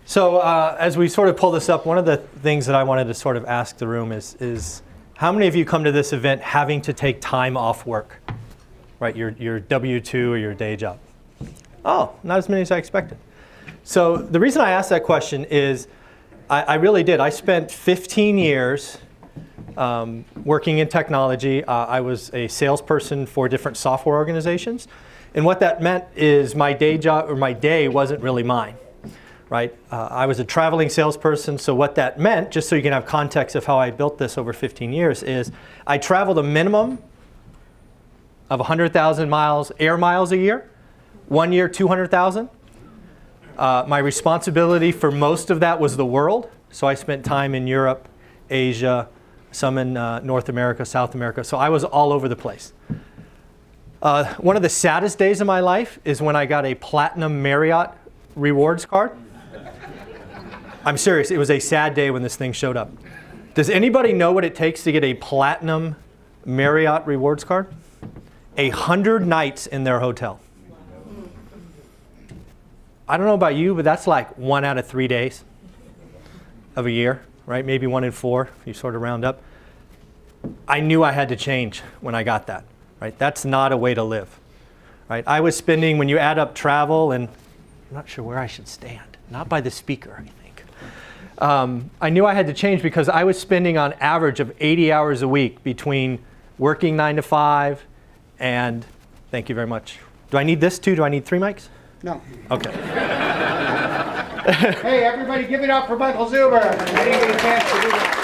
So as we sort of pull this up, one of the things that I wanted to sort of ask the room is how many of you come to this event having to take time off work, right? Your W-2 or your day job? Oh, not as many as I expected. So the reason I asked that question is I really did. I spent 15 years working in technology. I was a salesperson for different software organizations. And what that meant is my day job, or my day, wasn't really mine, right? I was a traveling salesperson, so what that meant, just so you can have context of how I built this over 15 years, is I traveled a minimum of 100,000 miles, air miles a year. 1 year, 200,000. My responsibility for most of that was the world. So I spent time in Europe, Asia, some in North America, South America. So I was all over the place. One of the saddest days of my life is when I got a platinum Marriott rewards card. I'm serious, it was a sad day when this thing showed up. Does anybody know what it takes to get a platinum Marriott rewards card? 100 nights in their hotel. I don't know about you, but that's like 1 out of 3 days of a year, right? Maybe 1 in 4, if you sort of round up. I knew I had to change when I got that, right? That's not a way to live, right? I was spending, when you add up travel, and I'm not sure where I should stand, not by the speaker, I think. I knew I had to change because I was spending on average of 80 hours a week between working 9 to 5 and, thank you very much. Do I need this too? Do I need 3 mics? No. Okay. Hey, everybody give it up for Michael Zuber. I didn't get a chance to do that.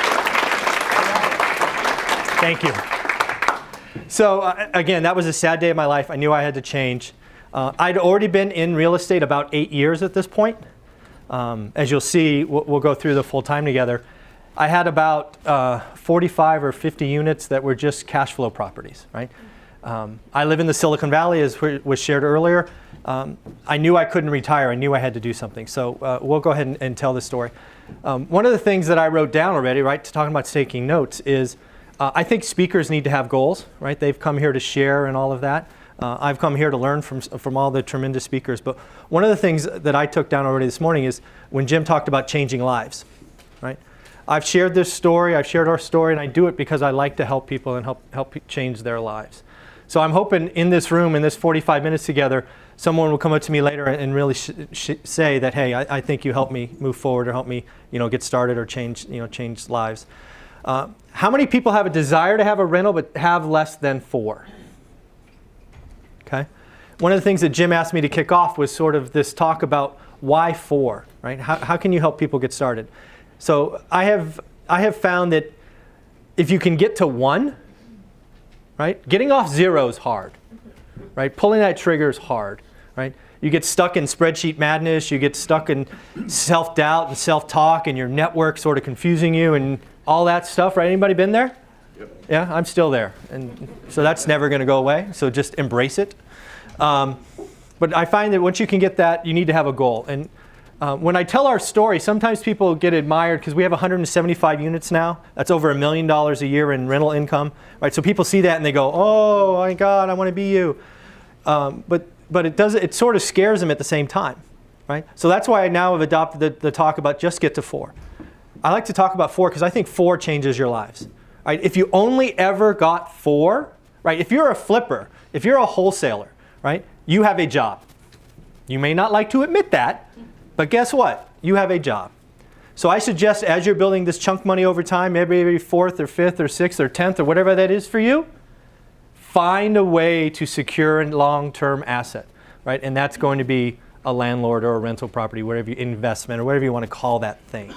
Thank you. So again, that was a sad day of my life. I knew I had to change. I'd already been in real estate about 8 years at this point. As you'll see, we'll go through the full time together. I had about 45 or 50 units that were just cash flow properties, right? I live in the Silicon Valley, as was shared earlier. I knew I couldn't retire. I knew I had to do something. So we'll go ahead and tell the story. One of the things that I wrote down already, right, to talking about taking notes is I think speakers need to have goals, right? They've come here to share and all of that. I've come here to learn from all the tremendous speakers. But one of the things that I took down already this morning is when Jim talked about changing lives, right? I've shared this story, I've shared our story, and I do it because I like to help people and help change their lives. So I'm hoping in this room, in this 45 minutes together, someone will come up to me later and really say that, hey, I think you helped me move forward or help me, get started or change lives. How many people have a desire to have a rental but have less than 4? Okay. One of the things that Jim asked me to kick off was sort of this talk about why 4, right? How can you help people get started? So I have found that if you can get to 1, right? Getting off 0 is hard, right? Pulling that trigger is hard, right? You get stuck in spreadsheet madness, you get stuck in self-doubt and self-talk and your network sort of confusing you and all that stuff, right? Anybody been there? Yep. Yeah, I'm still there. And so that's never going to go away, so just embrace it. But I find that once you can get that, you need to have a goal. And when I tell our story, sometimes people get admired because we have 175 units now. That's over $1 million a year in rental income, right? So people see that and they go, "Oh my God, I want to be you." But it sort of scares them at the same time, right? So that's why I now have adopted the talk about just get to 4. I like to talk about 4 because I think 4 changes your lives, right? If you only ever got 4, right? If you're a flipper, if you're a wholesaler, right? You have a job. You may not like to admit that. But guess what? You have a job. So I suggest as you're building this chunk money over time, every 4th or 5th or 6th or 10th or whatever that is for you, find a way to secure a long-term asset, right? And that's going to be a landlord or a rental property, whatever you investment or whatever you want to call that thing.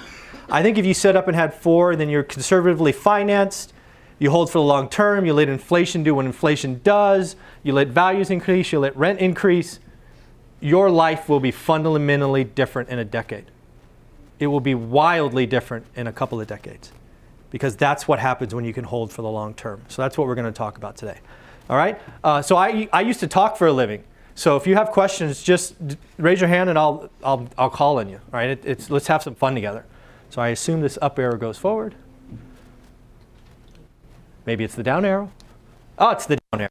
I think if you set up and had 4, then you're conservatively financed, you hold for the long term, you let inflation do what inflation does, you let values increase, you let rent increase, your life will be fundamentally different in a decade. It will be wildly different in a couple of decades because that's what happens when you can hold for the long term. So that's what we're going to talk about today. All right? So I used to talk for a living. So if you have questions, just raise your hand and I'll call on you. All right? Let's have some fun together. So I assume this up arrow goes forward. Maybe it's the down arrow. Oh, it's the down arrow.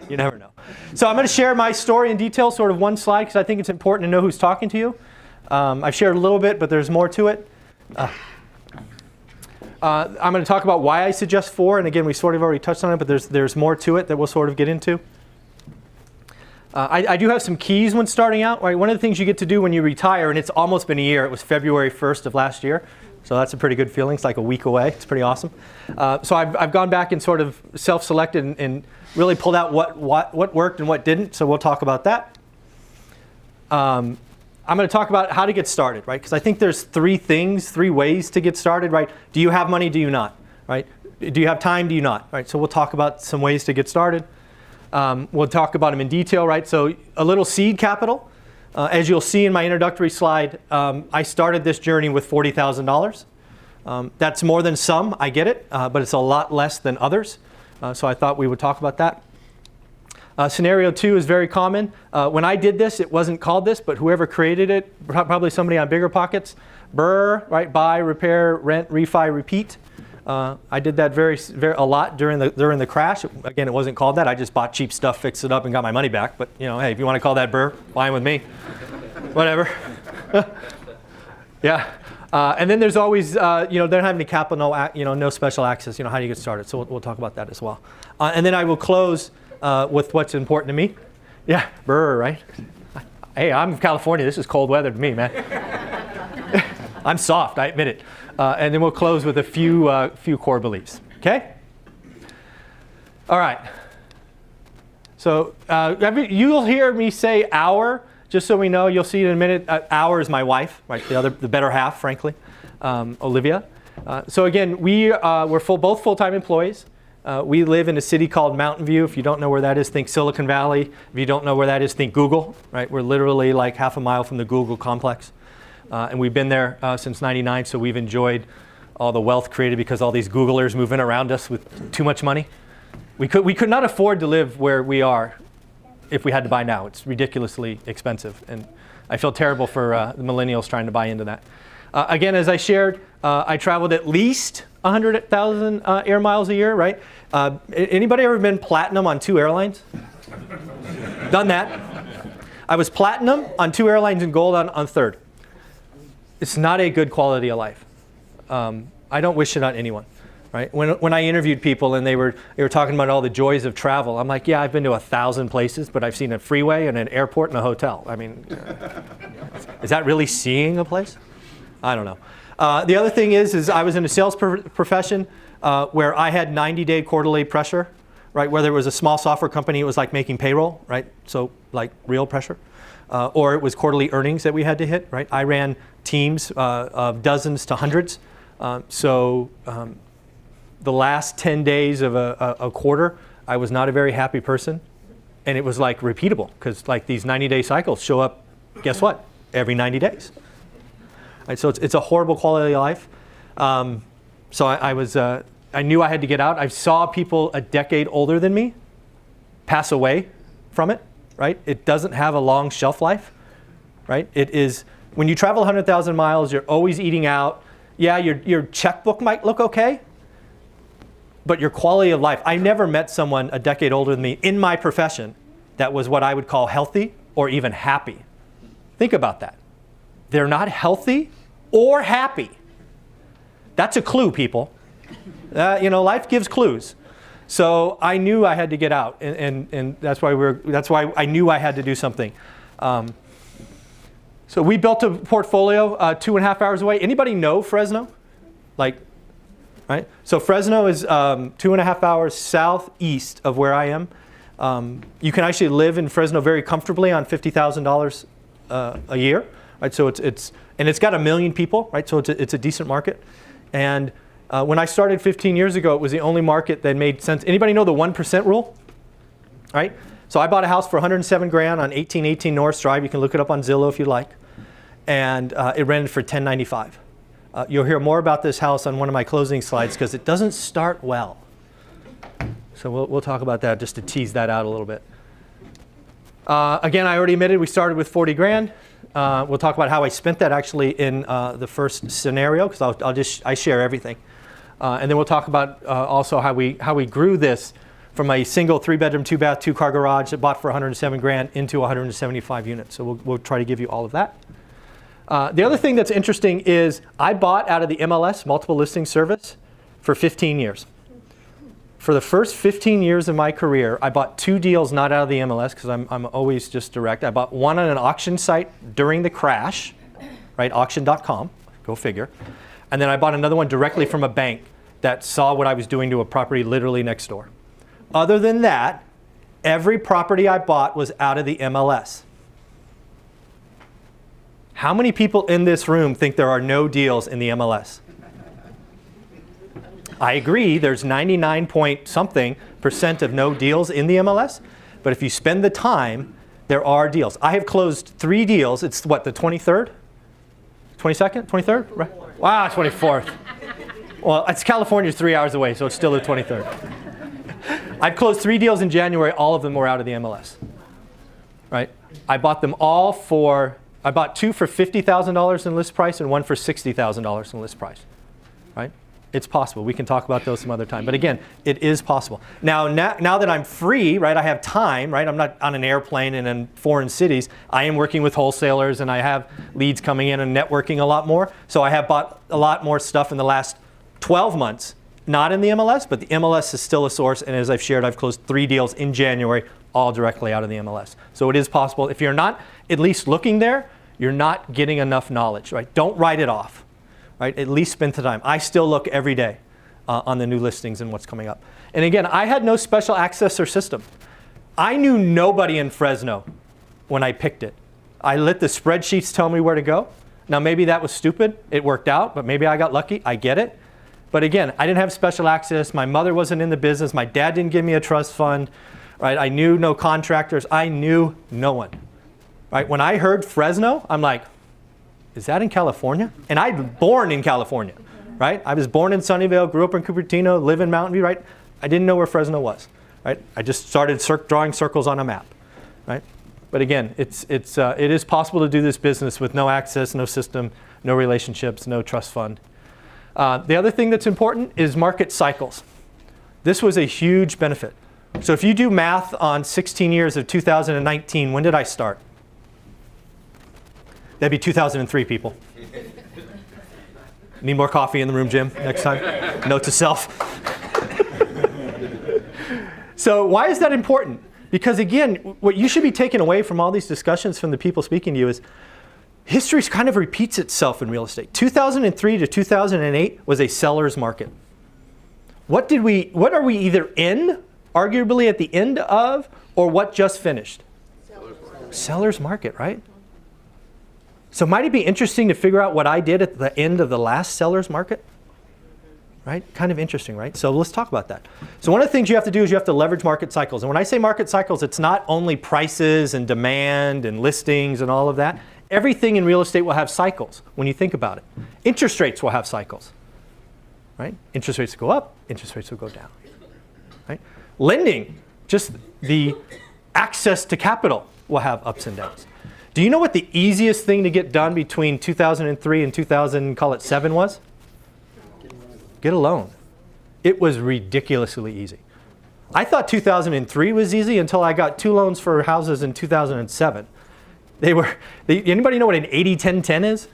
You never know. So I'm going to share my story in detail, sort of one slide, because I think it's important to know who's talking to you. I've shared a little bit, but there's more to it. I'm going to talk about why I suggest 4, and again, we sort of already touched on it, but there's more to it that we'll sort of get into. I do have some keys when starting out. Right? One of the things you get to do when you retire, and it's almost been a year. It was February 1st of last year, so that's a pretty good feeling. It's like a week away. It's pretty awesome. So I've gone back and sort of self-selected and really pulled out what worked and what didn't. So we'll talk about that. I'm going to talk about how to get started, right? Because I think there's 3 ways to get started, right? Do you have money? Do you not? Right? Do you have time? Do you not? Right? So we'll talk about some ways to get started. We'll talk about them in detail, right? So a little seed capital. As you'll see in my introductory slide, I started this journey with $40,000. That's more than some, I get it, but it's a lot less than others. So I thought we would talk about that. Scenario 2 is very common. When I did this, it wasn't called this, but whoever created it, probably somebody on BiggerPockets, BRRRR, right? Buy, repair, rent, refi, repeat. I did that a lot during the crash. Again, it wasn't called that. I just bought cheap stuff, fixed it up, and got my money back. But hey, if you want to call that BRRRR, fine with me. Whatever. Yeah. And then there's always, they don't have any capital, no special access. How do you get started? So we'll talk about that as well. And then I will close with what's important to me. Yeah, BRRRR, right? Hey, I'm from California. This is cold weather to me, man. I'm soft, I admit it. And then we'll close with a few core beliefs. Okay? All right. So you'll hear me say our, just so we know. You'll see in a minute. Our is my wife, right? The better half, frankly, Olivia. So again, we're both full-time employees. We live in a city called Mountain View. If you don't know where that is, think Silicon Valley. If you don't know where that is, think Google. Right? We're literally like half a mile from the Google complex. And we've been there since '99, so we've enjoyed all the wealth created because all these Googlers move in around us with too much money. We could not afford to live where we are if we had to buy now. It's ridiculously expensive, and I feel terrible for the millennials trying to buy into that. Again, as I shared, I traveled at least 100,000 air miles a year, right? Anybody ever been platinum on 2 airlines? Done that. I was platinum on 2 airlines and gold on third. It's not a good quality of life. I don't wish it on anyone, right? When I interviewed people and they were talking about all the joys of travel, I'm like, yeah, I've been to 1,000 places, but I've seen a freeway and an airport and a hotel. I mean, is that really seeing a place? I don't know. The other thing is I was in a sales profession where I had 90-day quarterly pressure, right? Whether it was a small software company, it was like making payroll, right? So like real pressure. Or it was quarterly earnings that we had to hit, right? I ran teams of dozens to hundreds. So the last 10 days of a quarter, I was not a very happy person. And it was like repeatable because like these 90-day cycles show up, guess what? Every 90 days. Right, so it's a horrible quality of life. So I knew I had to get out. I saw people a decade older than me pass away from it. Right? It doesn't have a long shelf life, right? It is, when you travel 100,000 miles, you're always eating out. Yeah, your checkbook might look okay, but your quality of life. I never met someone a decade older than me in my profession that was what I would call healthy or even happy. Think about that. They're not healthy or happy. That's a clue, people. Life gives clues. So I knew I had to get out, and that's why I knew I had to do something. So we built a portfolio 2.5 hours away. Anybody know Fresno? Right? So Fresno is 2.5 hours southeast of where I am. You can actually live in Fresno very comfortably on $50,000 a year. Right? So it's got 1 million people. Right? So it's a decent market, and when I started 15 years ago, it was the only market that made sense. Anybody know the 1% rule? Right? So I bought a house for $107,000 on 1818 North Drive. You can look it up on Zillow if you like. And it rented for $10.95. You'll hear more about this house on one of my closing slides because it doesn't start well. So we'll talk about that just to tease that out a little bit. Again, I already admitted we started with $40,000. We'll talk about how I spent that actually in the first scenario because I share everything. And then we'll talk about also how we grew this from a single 3-bedroom, 2-bath, 2-car garage that bought for $107,000 into 175 units. So we'll try to give you all of that. The other thing that's interesting is I bought out of the MLS, multiple listing service, for 15 years. For the first 15 years of my career, I bought 2 deals not out of the MLS because I'm always just direct. I bought one on an auction site during the crash, right? Auction.com, go figure. And then I bought another one directly from a bank that saw what I was doing to a property literally next door. Other than that, every property I bought was out of the MLS. How many people in this room think there are no deals in the MLS? I agree, there's 99 point something % of no deals in the MLS, but if you spend the time, there are deals. I have closed 3 deals. It's what, the 23rd? 22nd? 23rd? Right? Wow, 24th. Well, it's California's 3 hours away, so it's still the 23rd. I've closed 3 deals in January. All of them were out of the MLS. Right? I bought them all for, I bought 2 for $50,000 in list price and 1 for $60,000 in list price. Right? It's possible. We can talk about those some other time. But again, it is possible. Now that I'm free, right, I have time, right? I'm not on an airplane and in foreign cities. I am working with wholesalers and I have leads coming in and networking a lot more. So I have bought a lot more stuff in the last 12 months, not in the MLS, but the MLS is still a source. And as I've shared, I've closed 3 deals in January, all directly out of the MLS. So it is possible. If you're not at least looking there, you're not getting enough knowledge, right? Don't write it off. Right? At least spend the time. I still look every day on the new listings and what's coming up. And again, I had no special access or system. I knew nobody in Fresno when I picked it. I let the spreadsheets tell me where to go. Now maybe that was stupid. It worked out, but maybe I got lucky. I get it. But again, I didn't have special access. My mother wasn't in the business. My dad didn't give me a trust fund. Right? I knew no contractors. I knew no one. Right? When I heard Fresno, I'm like, is that in California? And I was born in California, right? I was born in Sunnyvale, grew up in Cupertino, live in Mountain View, right? I didn't know where Fresno was, right? I just started drawing circles on a map, right? But again, it is possible to do this business with no access, no system, no relationships, no trust fund. The other thing that's important is market cycles. This was a huge benefit. So if you do math on 16 years of 2019, when did I start? That'd be 2003, people. Need more coffee in the room, Jim, next time? Note to self. So why is that important? Because again, what you should be taking away from all these discussions from the people speaking to you is history kind of repeats itself in real estate. 2003 to 2008 was a seller's market. What are we either in, arguably at the end of, or what just finished? Seller's market, right? So might it be interesting to figure out what I did at the end of the last seller's market? Right? Kind of interesting, right? So let's talk about that. So one of the things you have to do is you have to leverage market cycles. And when I say market cycles, it's not only prices and demand and listings and all of that. Everything in real estate will have cycles when you think about it. Interest rates will have cycles, right? Interest rates will go up, interest rates will go down, right? Lending, just the access to capital will have ups and downs. Do you know what the easiest thing to get done between 2003 and 2007 was? Get a loan. It was ridiculously easy. I thought 2003 was easy until I got 2 loans for houses in 2007. Anybody know what an 80-10-10 is?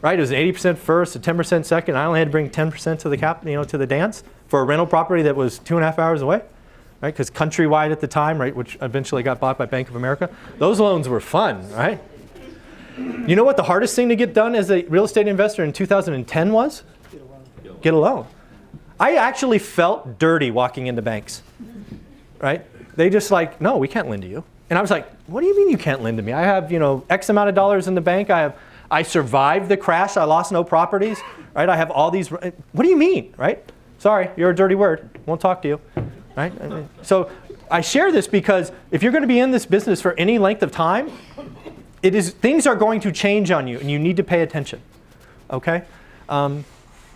Right? It was 80% first, 10% second. I only had to bring 10% to the to the dance for a rental property that was 2.5 hours away. Right? Because Countrywide at the time, right, which eventually got bought by Bank of America, those loans were fun, right? You know what the hardest thing to get done as a real estate investor in 2010 was? Get a loan. I actually felt dirty walking into banks, right? They just like, no, we can't lend to you. And I was like, what do you mean you can't lend to me? I have, X amount of dollars in the bank. I survived the crash. I lost no properties, right? I have all these. What do you mean, right? Sorry, you're a dirty word. Won't talk to you. Right? So I share this because if you're going to be in this business for any length of time, things are going to change on you and you need to pay attention. Okay?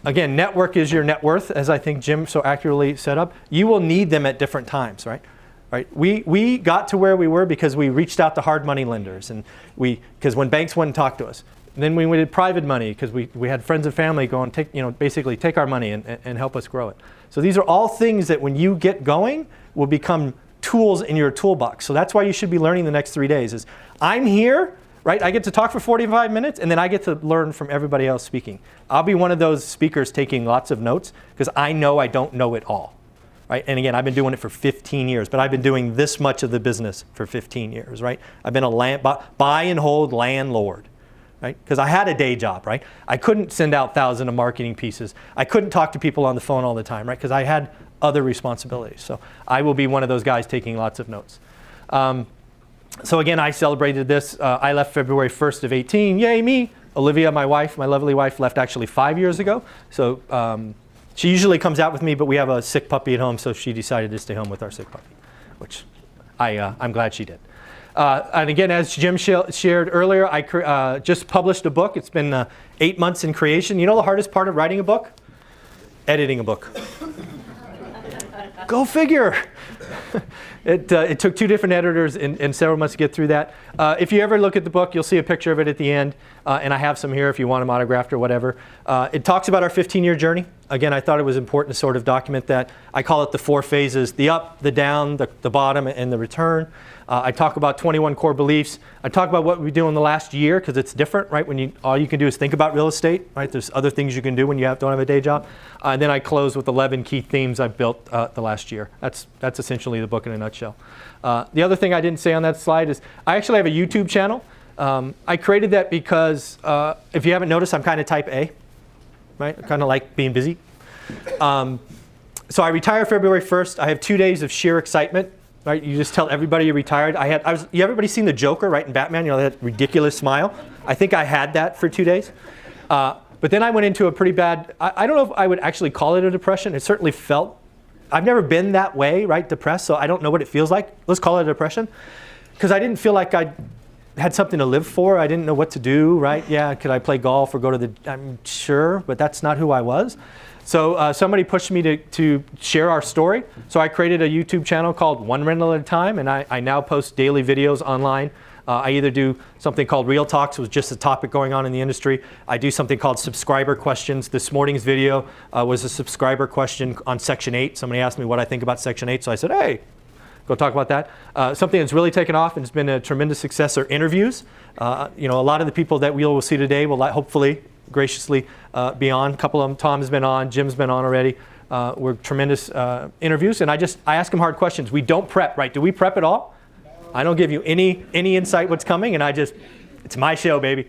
Again, network is your net worth, as I think Jim so accurately set up. You will need them at different times, right? Right? We got to where we were because we reached out to hard money lenders and because when banks wouldn't talk to us. And then we did private money because we had friends and family go and basically take our money and help us grow it. So these are all things that when you get going will become tools in your toolbox. So that's why you should be learning the next 3 days is I'm here, right? I get to talk for 45 minutes, and then I get to learn from everybody else speaking. I'll be one of those speakers taking lots of notes because I know I don't know it all, right? And again, I've been doing it for 15 years, but I've been doing this much of the business for 15 years, right? I've been a buy and hold landlord, right? Because I had a day job, right? I couldn't send out thousands of marketing pieces. I couldn't talk to people on the phone all the time, right? Because I had other responsibilities. So I will be one of those guys taking lots of notes. So again, I celebrated this. I left February 1st of 18. Yay, me. Olivia, my wife, my lovely wife, left actually 5 years ago. So she usually comes out with me, but we have a sick puppy at home, so she decided to stay home with our sick puppy, which I'm glad she did. And again, as Jim shared earlier, I just published a book. It's been 8 months in creation. You know the hardest part of writing a book? Editing a book. Go figure. It took 2 different editors and several months to get through that. If you ever look at the book, you'll see a picture of it at the end. And I have some here if you want them autographed or whatever. It talks about our 15-year journey. Again, I thought it was important to sort of document that. I call it the 4 phases: the up, the down, the bottom, and the return. I talk about 21 core beliefs. I talk about what we do in the last year because it's different, right? When all you can do is think about real estate, right? There's other things you can do when you don't have a day job. And then I close with 11 key themes I've built the last year. That's essentially the book in a nutshell. The other thing I didn't say on that slide is I actually have a YouTube channel. I created that because if you haven't noticed, I'm kind of type A, right? I kind of like being busy. So I retired February 1st. I have 2 days of sheer excitement. Right, you just tell everybody you're retired. Everybody seen the Joker, right, in Batman? You know, that ridiculous smile. I think I had that for 2 days. But then I went into a pretty bad, I don't know if I would actually call it a depression. It certainly felt, I've never been that way, right, depressed, so I don't know what it feels like. Let's call it a depression. Because I didn't feel like I had something to live for. I didn't know what to do, right? Yeah, could I play golf or go to I'm sure, but that's not who I was. So somebody pushed me to share our story. So I created a YouTube channel called One Rental at a Time, and I now post daily videos online. I either do something called Real Talks, which is just a topic going on in the industry. I do something called Subscriber Questions. This morning's video was a subscriber question on Section 8. Somebody asked me what I think about Section 8, so I said, hey, go talk about that. Something that's really taken off and has been a tremendous success are interviews. You know, a lot of the people that we will see today will hopefully graciously be on. A couple of them, Tom has been on, Jim's been on already. We're tremendous interviews, and I ask them hard questions. We don't prep, right? Do we prep at all? I don't give you any insight what's coming, and it's my show, baby.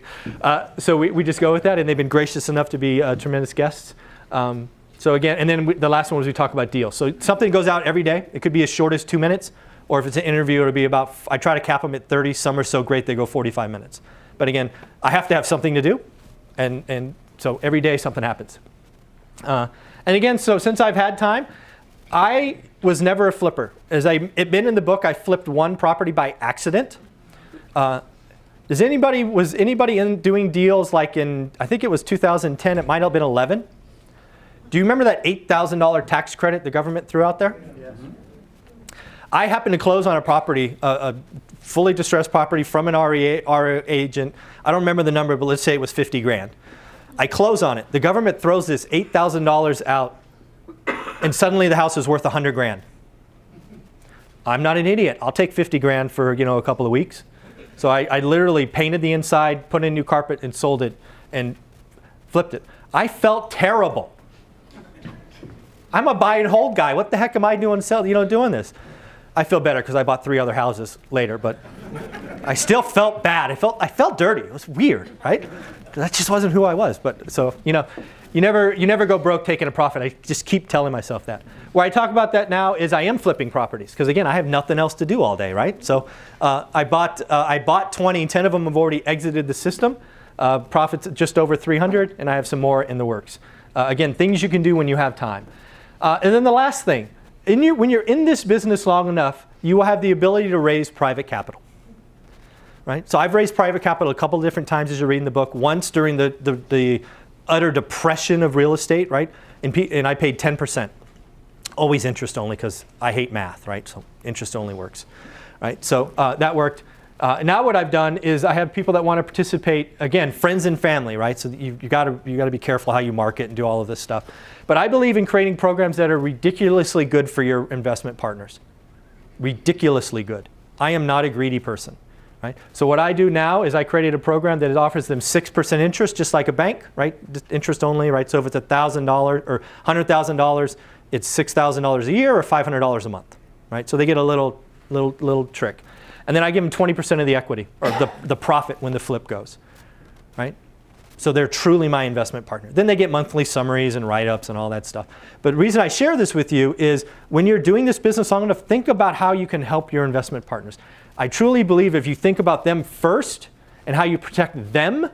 So we just go with that, and they've been gracious enough to be tremendous guests. So again, and then the last one was we talk about deals. So something goes out every day. It could be as short as 2 minutes, or if it's an interview, it'll be about, I try to cap them at 30. Some are so great they go 45 minutes. But again, I have to have something to do. And so every day something happens. And again, so since I've had time, I was never a flipper. As it's been in the book, I flipped 1 property by accident. Was anybody in doing deals like in, I think it was 2010, it might have been 11? Do you remember that $8,000 tax credit the government threw out there? Yes. I happened to close on a property, a fully distressed property from an RE agent. I don't remember the number, but let's say it was 50 grand. I close on it. The government throws this $8,000 out, and suddenly the house is worth 100 grand. I'm not an idiot. I'll take 50 grand for a couple of weeks. So I literally painted the inside, put in new carpet, and sold it, and flipped it. I felt terrible. I'm a buy and hold guy. What the heck am I doing doing this? I feel better because I bought 3 other houses later, but I still felt bad. I felt dirty. It was weird, right? That just wasn't who I was. But so you never go broke taking a profit. I just keep telling myself that. Where I talk about that now is I am flipping properties because again I have nothing else to do all day, right? So I bought 20. 10 of them have already exited the system. Profits just over 300, and I have some more in the works. Again, things you can do when you have time. And then the last thing. When you're in this business long enough, you will have the ability to raise private capital, right? So I've raised private capital a couple of different times as you're reading the book. Once during the utter depression of real estate, right? And I paid 10%. Always interest only because I hate math, right? So interest only works, right? So that worked. Now what I've done is I have people that want to participate, again, friends and family, right? So you got to be careful how you market and do all of this stuff. But I believe in creating programs that are ridiculously good for your investment partners. Ridiculously good. I am not a greedy person, right? So what I do now is I created a program that offers them 6% interest, just like a bank, right? Just interest only, right? So if it's $1,000 or $100,000, it's $6,000 a year or $500 a month, right? So they get a little trick. And then I give them 20% of the equity, or the profit when the flip goes, right? So they're truly my investment partner. Then they get monthly summaries and write-ups and all that stuff. But the reason I share this with you is when you're doing this business long enough, think about how you can help your investment partners. I truly believe if you think about them first and how you protect them,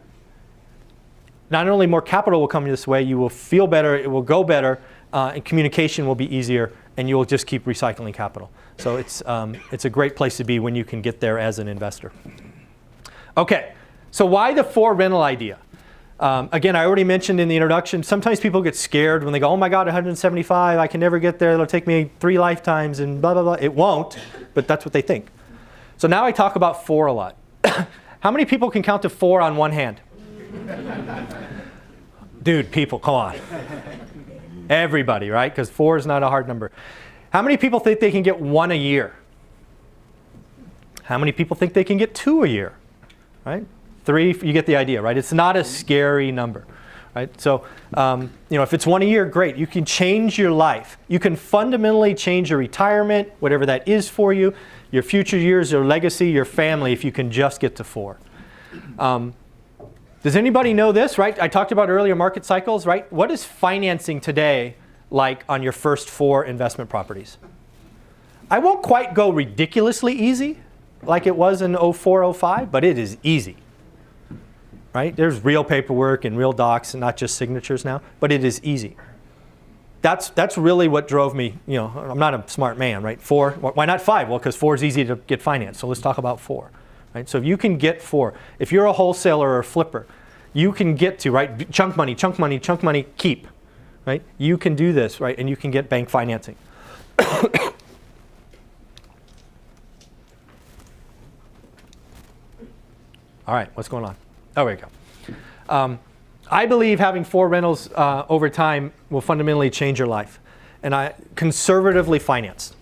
not only more capital will come this way, you will feel better, it will go better, and communication will be easier, and you will just keep recycling capital. So it's a great place to be when you can get there as an investor. Okay, so why the 4 rental idea? Again, I already mentioned in the introduction, sometimes people get scared when they go, oh my God, 175, I can never get there, it'll take me 3 lifetimes and blah, blah, blah. It won't, but that's what they think. So now I talk about 4 a lot. How many people can count to 4 on one hand? Dude, people, come on. Everybody, right? Because 4 is not a hard number. How many people think they can get 1 a year? How many people think they can get 2 a year? Right? 3, you get the idea, right? It's not a scary number, right? So, if it's 1 a year, great. You can change your life. You can fundamentally change your retirement, whatever that is for you, your future years, your legacy, your family, if you can just get to 4. Does anybody know this, right? I talked about earlier market cycles, right? What is financing today like on your first 4 investment properties? I won't quite go ridiculously easy like it was in 04, 05, but it is easy. Right? There's real paperwork and real docs and not just signatures now, but it is easy. That's really what drove me, I'm not a smart man, right? 4, why not 5? Well, because 4 is easy to get financed, so let's talk about 4. Right? So if you can get 4, if you're a wholesaler or a flipper, you can get to, right, chunk money, keep, right? You can do this, right, and you can get bank financing. All right, what's going on? Oh, there we go. I believe having 4 rentals over time will fundamentally change your life. And I conservatively financed.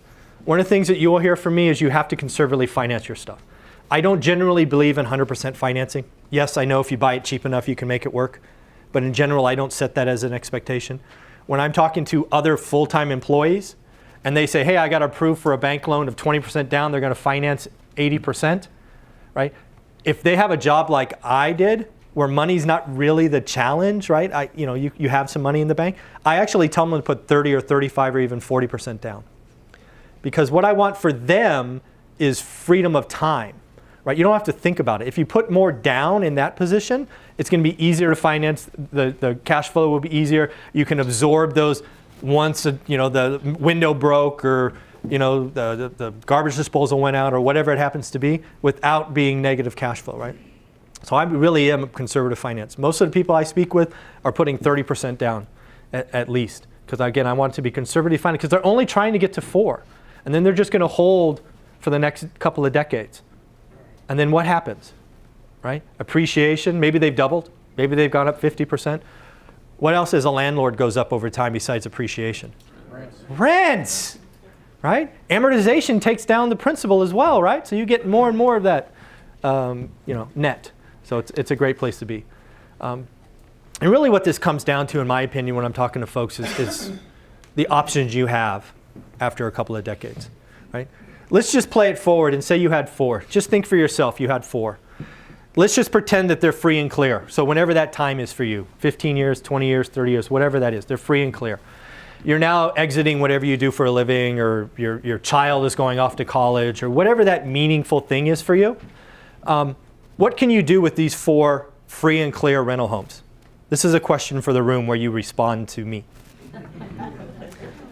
One of the things that you will hear from me is you have to conservatively finance your stuff. I don't generally believe in 100% financing. Yes, I know if you buy it cheap enough, you can make it work. But in general, I don't set that as an expectation. When I'm talking to other full-time employees and they say, hey, I got approved for a bank loan of 20% down, they're going to finance 80%, right? If they have a job like I did, where money's not really the challenge, right? You have some money in the bank. I actually tell them to put 30 or 35 or even 40% down. Because what I want for them is freedom of time, right? You don't have to think about it. If you put more down in that position, it's going to be easier to finance. The cash flow will be easier. You can absorb those once the window broke or the garbage disposal went out or whatever it happens to be without being negative cash flow, right? So I really am conservative finance. Most of the people I speak with are putting 30% down at least. Because again, I want it to be conservative finance because they're only trying to get to 4. And then they're just going to hold for the next couple of decades. And then what happens, right? Appreciation, maybe they've doubled. Maybe they've gone up 50%. What else as a landlord goes up over time besides appreciation? Rents, right? Amortization takes down the principal as well, right? So you get more and more of that, net. So it's a great place to be. And really what this comes down to, in my opinion, when I'm talking to folks is the options you have after a couple of decades, right? Let's just play it forward and say you had 4. Just think for yourself you had 4. Let's just pretend that they're free and clear. So whenever that time is for you, 15 years, 20 years, 30 years, whatever that is, they're free and clear. You're now exiting whatever you do for a living, or your child is going off to college, or whatever that meaningful thing is for you. What can you do with these 4 free and clear rental homes? This is a question for the room where you respond to me.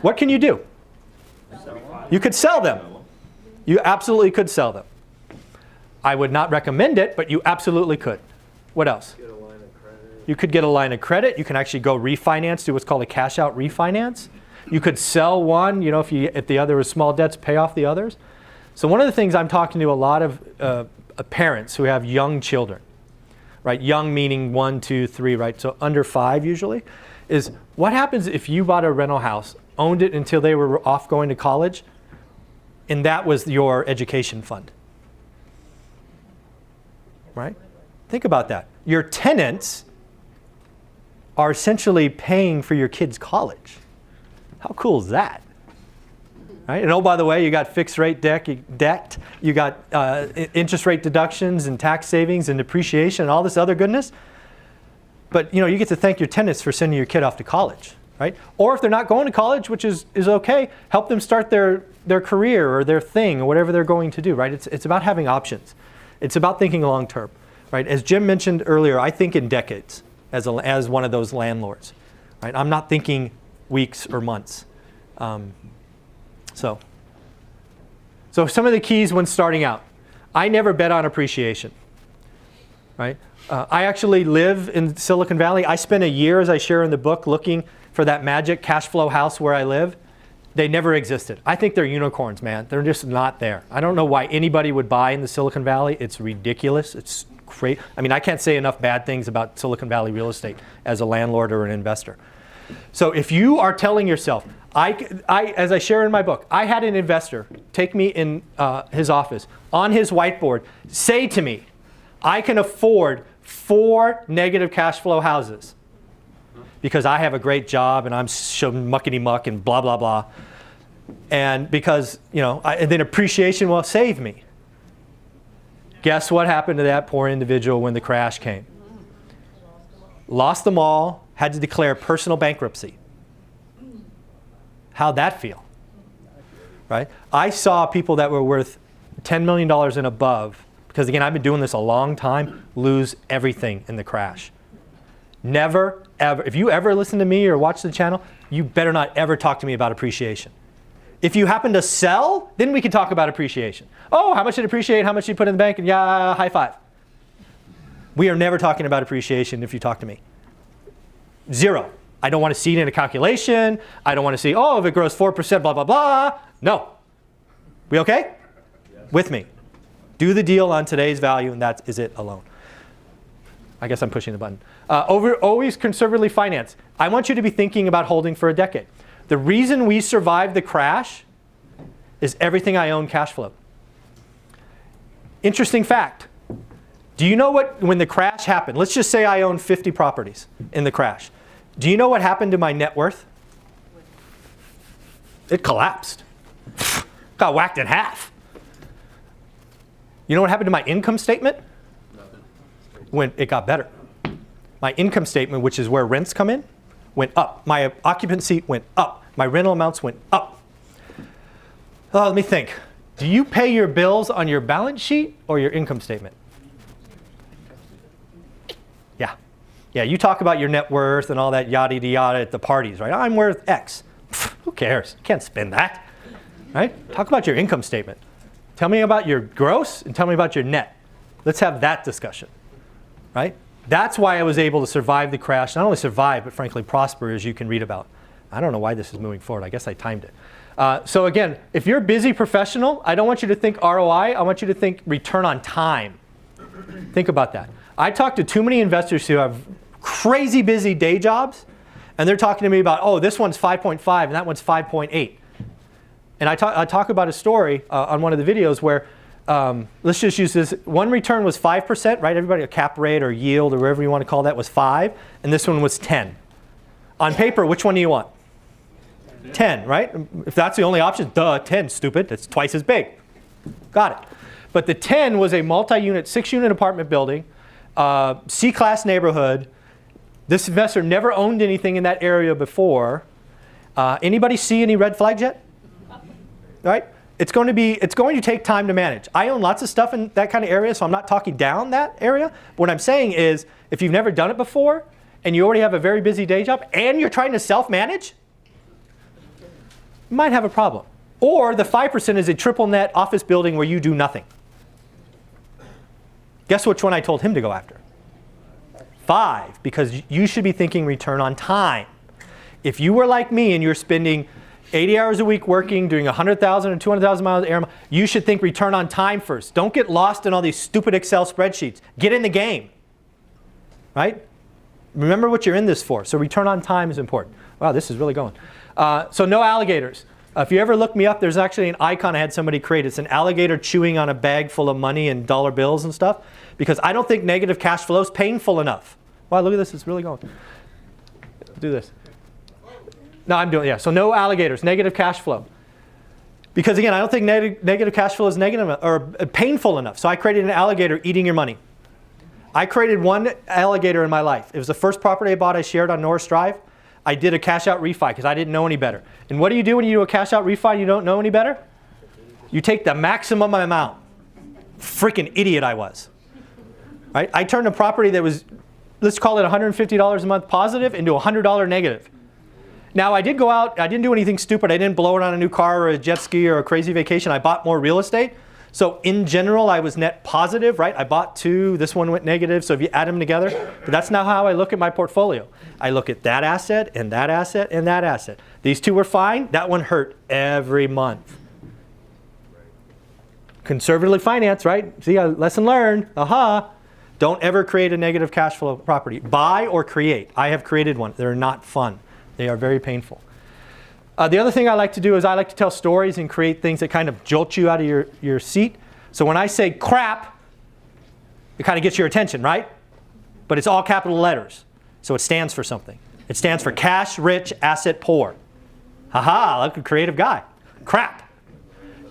What can you do? You could sell them. You absolutely could sell them. I would not recommend it, but you absolutely could. What else? Get a line of credit. You could get a line of credit. You can actually go refinance, do what's called a cash out refinance. You could sell one, if the other is small debts, pay off the others. So one of the things I'm talking to a lot of parents who have young children, right? Young meaning 1, 2, 3, right? So under 5 usually, is what happens if you bought a rental house, owned it until they were off going to college, and that was your education fund? right? Think about that. Your tenants are essentially paying for your kids' college. How cool is that? Right? And oh, by the way, you got fixed rate debt, you got interest rate deductions and tax savings and depreciation and all this other goodness. But you get to thank your tenants for sending your kid off to college, right? Or if they're not going to college, which is okay, help them start their career or their thing or whatever they're going to do, right? It's about having options. It's about thinking long term, right? As Jim mentioned earlier, I think in decades as one of those landlords, right? I'm not thinking weeks or months. So some of the keys when starting out. I never bet on appreciation, right? I actually live in Silicon Valley. I spent a year, as I share in the book, looking for that magic cash flow house where I live. They never existed. I think they're unicorns, man. They're just not there. I don't know why anybody would buy in the Silicon Valley. It's ridiculous. It's great. I mean, I can't say enough bad things about Silicon Valley real estate as a landlord or an investor. So if you are telling yourself, as I share in my book, I had an investor take me in his office, on his whiteboard, say to me, I can afford 4 negative cash flow houses because I have a great job and I'm muckety-muck and blah, blah, blah. And because, and then appreciation will save me. Guess what happened to that poor individual when the crash came? Lost them all, had to declare personal bankruptcy. How'd that feel? Right? I saw people that were worth $10 million and above, because again, I've been doing this a long time, lose everything in the crash. Never, ever. If you ever listen to me or watch the channel, you better not ever talk to me about appreciation. If you happen to sell, then we can talk about appreciation. Oh, how much did it appreciate? How much did you put in the bank? And yeah, high five. We are never talking about appreciation if you talk to me. 0. I don't want to see it in a calculation. I don't want to see, oh, if it grows 4%, blah, blah, blah. No. We okay? Yes. With me. Do the deal on today's value, and that is it alone. I guess I'm pushing the button. Always conservatively finance. I want you to be thinking about holding for a decade. The reason we survived the crash is everything I own cash flow. Interesting fact. Do you know when the crash happened, let's just say I own 50 properties in the crash. Do you know what happened to my net worth? It collapsed. Got whacked in half. You know what happened to my income statement? Nothing. When it got better. My income statement, which is where rents come in, went up. My occupancy went up. My rental amounts went up. Oh, let me think. Do you pay your bills on your balance sheet or your income statement? Yeah, you talk about your net worth and all that yada yada at the parties, right? I'm worth X. Who cares? You can't spend that, right? Talk about your income statement. Tell me about your gross and tell me about your net. Let's have that discussion, right? That's why I was able to survive the crash. Not only survive, but frankly prosper, as you can read about. I don't know why this is moving forward. I guess I timed it. So again, if you're a busy professional, I don't want you to think ROI. I want you to think return on time. Think about that. I talk to too many investors who have crazy busy day jobs, and they're talking to me about, oh, this one's 5.5 and that one's 5.8. And I talk about a story on one of the videos where, let's just use this. One return was 5%, right? Everybody, a cap rate or yield or whatever you want to call that was 5, and this one was 10. On paper, which one do you want? 10, right? If that's the only option, duh, 10, stupid. That's twice as big. Got it. But the 10 was a multi-unit, 6-unit apartment building, C-class neighborhood. This investor never owned anything in that area before. Anybody see any red flags yet? Right? It's going to take time to manage. I own lots of stuff in that kind of area, so I'm not talking down that area. But what I'm saying is, if you've never done it before, and you already have a very busy day job, and you're trying to self-manage, you might have a problem. Or the 5% is a triple net office building where you do nothing. Guess which one I told him to go after? 5, because you should be thinking return on time. If you were like me and you're spending 80 hours a week working, doing 100,000 or 200,000 miles air, you should think return on time first. Don't get lost in all these stupid Excel spreadsheets. Get in the game, right? Remember what you're in this for. So return on time is important. Wow, this is really going. So no alligators. If you ever look me up, there's actually an icon I had somebody create. It's an alligator chewing on a bag full of money and dollar bills and stuff, because I don't think negative cash flow is painful enough. Wow, look at this. It's really going. Do this. No, I'm doing, yeah. So no alligators, negative cash flow. Because again, I don't think negative cash flow is negative or painful enough. So I created an alligator eating your money. I created one alligator in my life. It was the first property I bought. I shared on Norris Drive. I did a cash out refi because I didn't know any better. And what do you do when you do a cash out refi and you don't know any better? You take the maximum amount. Freaking idiot I was. Right? I turned a property that was, let's call it $150 a month positive into $100 negative. Now I did go out, I didn't do anything stupid. I didn't blow it on a new car or a jet ski or a crazy vacation. I bought more real estate. So in general, I was net positive, right? I bought two, this one went negative. So if you add them together, but that's not how I look at my portfolio. I look at that asset and that asset and that asset. These two were fine, that one hurt every month. Conservatively financed, right? See, a lesson learned, aha. Don't ever create a negative cash flow property. Buy or create. I have created one. They're not fun. They are very painful. The other thing I like to do is I like to tell stories and create things that kind of jolt you out of your seat. So when I say crap, it kind of gets your attention, right? But it's all capital letters. So it stands for something. It stands for cash rich, asset poor. Haha, look, a creative guy. Crap.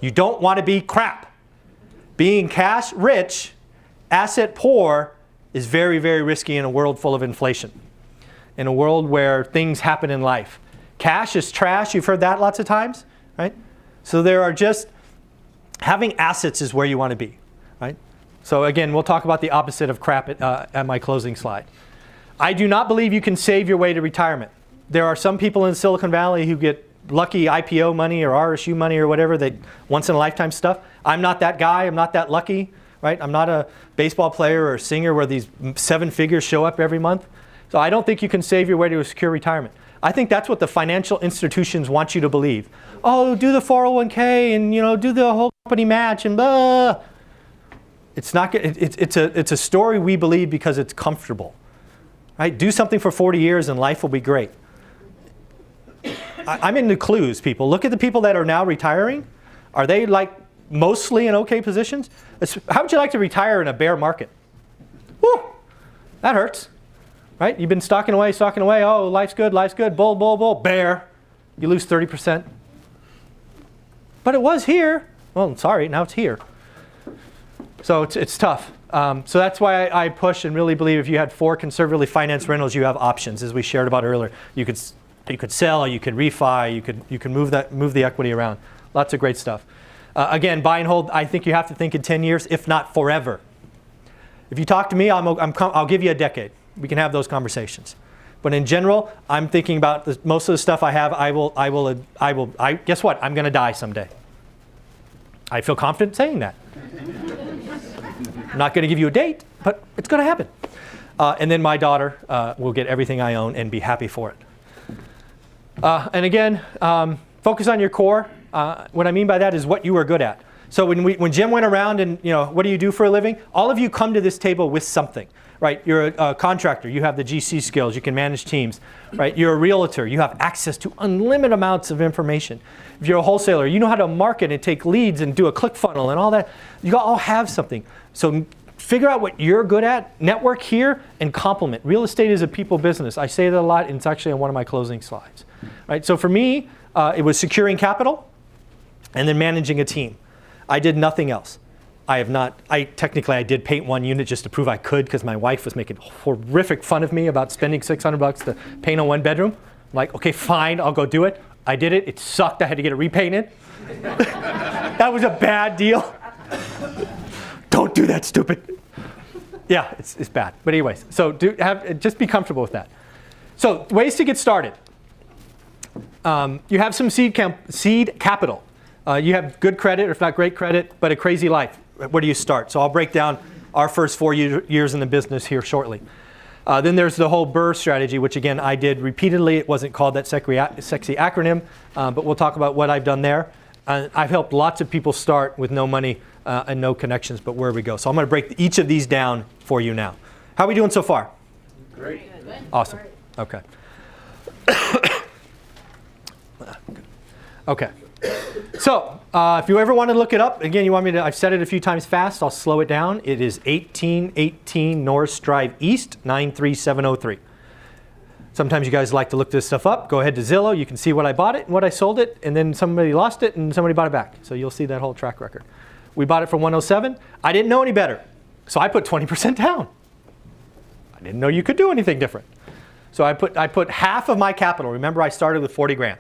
You don't want to be crap. Being cash rich, asset poor is very, very risky in a world full of inflation. In a world where things happen in life. Cash is trash. You've heard that lots of times, right? So there are just, having assets is where you want to be, right? So again, we'll talk about the opposite of crap at my closing slide. I do not believe you can save your way to retirement. There are some people in Silicon Valley who get lucky IPO money or RSU money or whatever, they once in a lifetime stuff. I'm not that guy. I'm not that lucky, right? I'm not a baseball player or a singer where these 7 figures show up every month. So I don't think you can save your way to a secure retirement. I think that's what the financial institutions want you to believe. Oh, do the 401k and do the whole company match and blah. It's not. It's a story we believe because it's comfortable, right? Do something for 40 years and life will be great. I'm into clues, people. Look at the people that are now retiring. Are they like mostly in okay positions? How would you like to retire in a bear market? Whew, that hurts. Right? You've been stocking away. Oh, life's good. Bull, bull, bull. Bear. You lose 30%. But it was here. Well, sorry, now it's here. So it's tough. So that's why I push and really believe if you had 4 conservatively financed rentals, you have options, as we shared about earlier. You could sell, you could refi, you can move the equity around. Lots of great stuff. Again, buy and hold. I think you have to think in 10 years, if not forever. If you talk to me, I'll give you a decade. We can have those conversations. But in general, I'm thinking about most of the stuff I have. Guess what? I'm going to die someday. I feel confident saying that. I'm not going to give you a date, but it's going to happen. And then my daughter will get everything I own and be happy for it. And again, focus on your core. What I mean by that is what you are good at. So when Jim went around and what do you do for a living? All of you come to this table with something. Right, you're a contractor, you have the GC skills, you can manage teams. Right, you're a realtor, you have access to unlimited amounts of information. If you're a wholesaler, you know how to market and take leads and do a click funnel and all that. You all have something. So figure out what you're good at, network here, and complement. Real estate is a people business. I say that a lot, and it's actually on one of my closing slides. Right, so for me, it was securing capital and then managing a team. I did nothing else. Technically I did paint one unit just to prove I could because my wife was making horrific fun of me about spending $600 to paint a 1-bedroom. I'm like, okay, fine, I'll go do it. I did it. It sucked. I had to get it repainted. That was a bad deal. Don't do that, stupid. Yeah, it's bad. But anyways, so just be comfortable with that. So ways to get started. You have some seed capital. You have good credit, or if not great credit, but a crazy life. Where do you start? So I'll break down our first 4 years in the business here shortly. Then there's the whole BRRRR strategy, which again I did repeatedly. It wasn't called that sexy acronym, but we'll talk about what I've done there. I've helped lots of people start with no money and no connections, but where we go. So I'm going to break each of these down for you now. How are we doing so far? Great. Awesome. Okay. Okay. So if you ever want to look it up, again, you want me to, I've said it a few times fast, I'll slow it down. It is 1818 Norris Drive East, 93703. Sometimes you guys like to look this stuff up. Go ahead to Zillow. You can see what I bought it and what I sold it, and then somebody lost it and somebody bought it back. So you'll see that whole track record. We bought it for 107. I didn't know any better, so I put 20% down. I didn't know you could do anything different. So I put half of my capital. Remember, I started with 40 grand.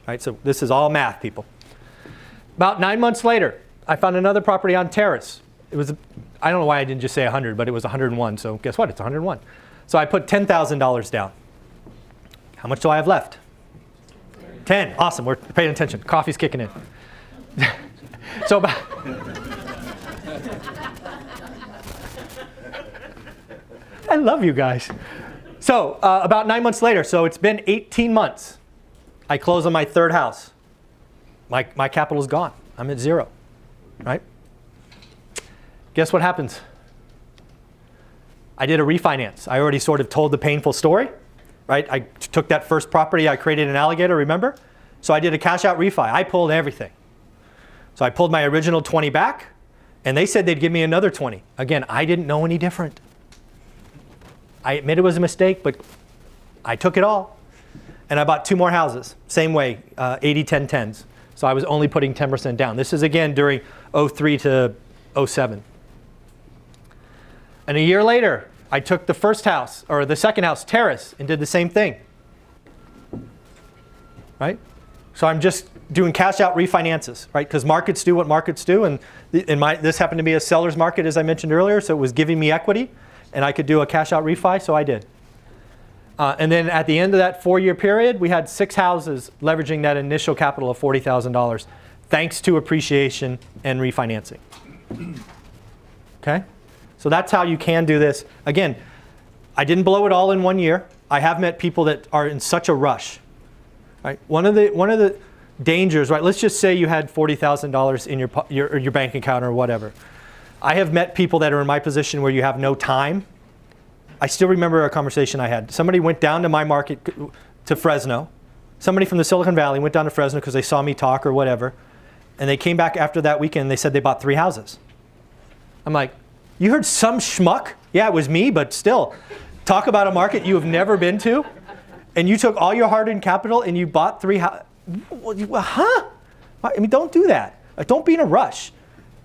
Right, so this is all math, people. About 9 months later, I found another property on Terrace. It was, I don't know why I didn't just say 100, but it was 101. So guess what? It's 101. So I put $10,000 down. How much do I have left? 10. Awesome. We're paying attention. Coffee's kicking in. So about I love you guys. So about 9 months later, so it's been 18 months. I close on my third house. My capital's gone. I'm at zero, right? Guess what happens? I did a refinance. I already sort of told the painful story, right? I took that first property, I created an alligator, remember? So I did a cash out refi. I pulled everything. So I pulled my original 20 back, and they said they'd give me another 20. Again, I didn't know any different. I admit it was a mistake, but I took it all. And I bought 2 more houses, same way, 80-10-10s. So I was only putting 10% down. This is again during 03 to 07. And a year later, I took the first house, or the second house, Terrace, and did the same thing. Right? So I'm just doing cash out refinances, right? Because markets do what markets do, and this happened to be a seller's market, as I mentioned earlier, so it was giving me equity, and I could do a cash out refi, so I did. And then at the end of that 4-year period, we had 6 houses leveraging that initial capital of $40,000, thanks to appreciation and refinancing. Okay? So that's how you can do this. Again, I didn't blow it all in 1 year. I have met people that are in such a rush. Right? One of the dangers, right? Let's just say you had $40,000 in your bank account or whatever. I have met people that are in my position where you have no time. I still remember a conversation I had. Somebody went down to my market to Fresno. Somebody from the Silicon Valley went down to Fresno because they saw me talk or whatever. And they came back after that weekend and they said they bought 3 houses. I'm like, you heard some schmuck? Yeah, it was me, but still. Talk about a market you have never been to. And you took all your hard-earned capital and you bought 3 houses. Huh? I mean, don't do that. Don't be in a rush.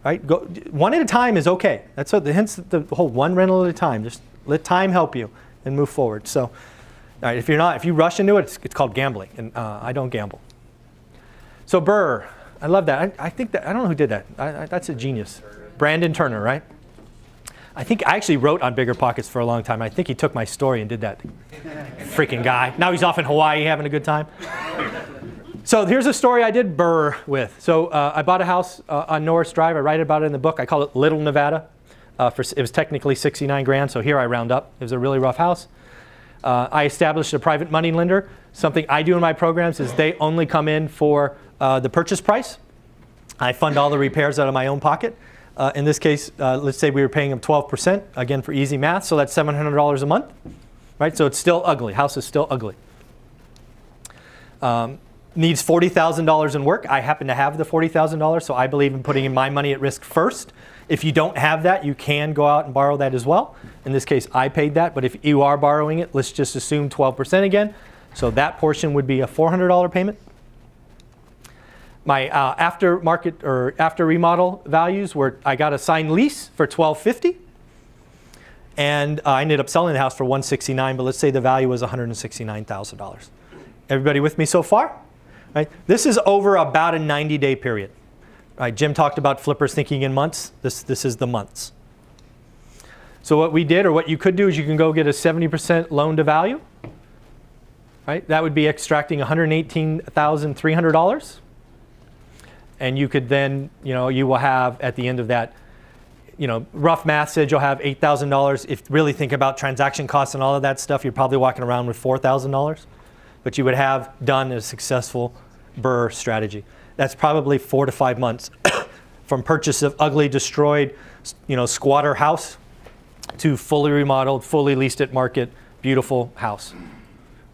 Right? Go, one at a time is okay. That's what, hence the whole one rental at a time. Just let time help you and move forward. So, all right, if you rush into it, it's called gambling, and I don't gamble. So Burr, I love that. I think that I don't know who did that. That's a genius. Brandon Turner, right? I think I actually wrote on Bigger Pockets for a long time. I think he took my story and did that. Freaking guy. Now he's off in Hawaii having a good time. So here's a story I did Burr with. So I bought a house on Norris Drive. I write about it in the book. I call it Little Nevada. It was technically 69 grand, so here I round up. It was a really rough house. I established a private money lender. Something I do in my programs is they only come in for the purchase price. I fund all the repairs out of my own pocket. In this case, let's say we were paying them 12%, again for easy math, so that's $700 a month. Right? So it's still ugly. House is still ugly. Needs $40,000 in work. I happen to have the $40,000, so I believe in putting my money at risk first. If you don't have that, you can go out and borrow that as well. In this case, I paid that, but if you are borrowing it, let's just assume 12% again. So that portion would be a $400 payment. My aftermarket or after remodel values were, I got a signed lease for $1,250, and I ended up selling the house for $169, but let's say the value was $169,000. Everybody with me so far? Right? This is over about a 90-day period. Right, Jim talked about flippers thinking in months. This is the months. So what we did, or what you could do, is you can go get a 70% loan to value. Right? That would be extracting $118,300. And you could then, you will have at the end of that, rough math said you'll have $8,000. If you really think about transaction costs and all of that stuff, you're probably walking around with $4,000. But you would have done a successful Burr strategy. That's probably 4 to 5 months from purchase of ugly, destroyed, squatter house to fully remodeled, fully leased at market, beautiful house,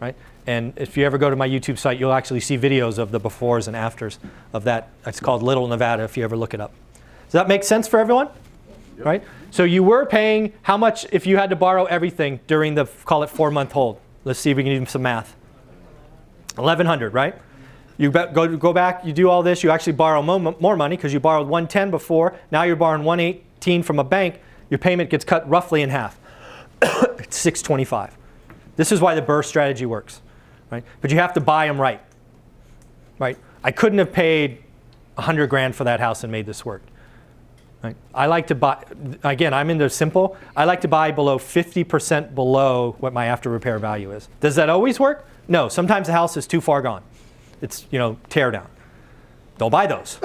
right? And if you ever go to my YouTube site, you'll actually see videos of the befores and afters of that. It's called Little Nevada if you ever look it up. Does that make sense for everyone? Yep. Right? So you were paying how much if you had to borrow everything during the, call it 4-month hold? Let's see if we can do some math. $1,100, right? You go back, you do all this, you actually borrow more money because you borrowed $110 before. Now you're borrowing $118 from a bank. Your payment gets cut roughly in half. It's $625. This is why the BRRRR strategy works, right? But you have to buy them right, right? I couldn't have paid $100 grand for that house and made this work. Right? I like to buy, again, I'm into simple. I like to buy below 50% below what my after repair value is. Does that always work? No, sometimes the house is too far gone. It's, tear down. Don't buy those.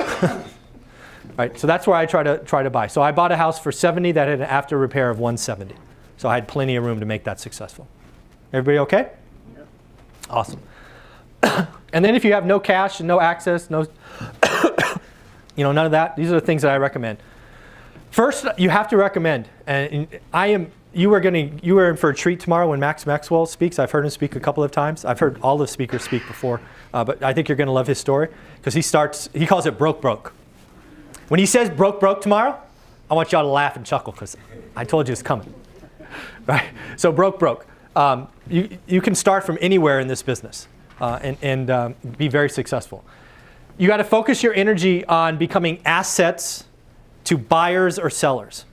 Right? So that's where I try to buy. So I bought a house for 70 that had an after repair of 170. So I had plenty of room to make that successful. Everybody okay? Yeah. Awesome. And then if you have no cash and no access, no, none of that, these are the things that I recommend. First, you have to recommend, and you are in for a treat tomorrow when Max Maxwell speaks. I've heard him speak a couple of times. I've heard all the speakers speak before, but I think you're going to love his story because he calls it broke. When he says broke tomorrow, I want y'all to laugh and chuckle because I told you it's coming. Right? So broke. You can start from anywhere in this business and be very successful. You got to focus your energy on becoming assets to buyers or sellers,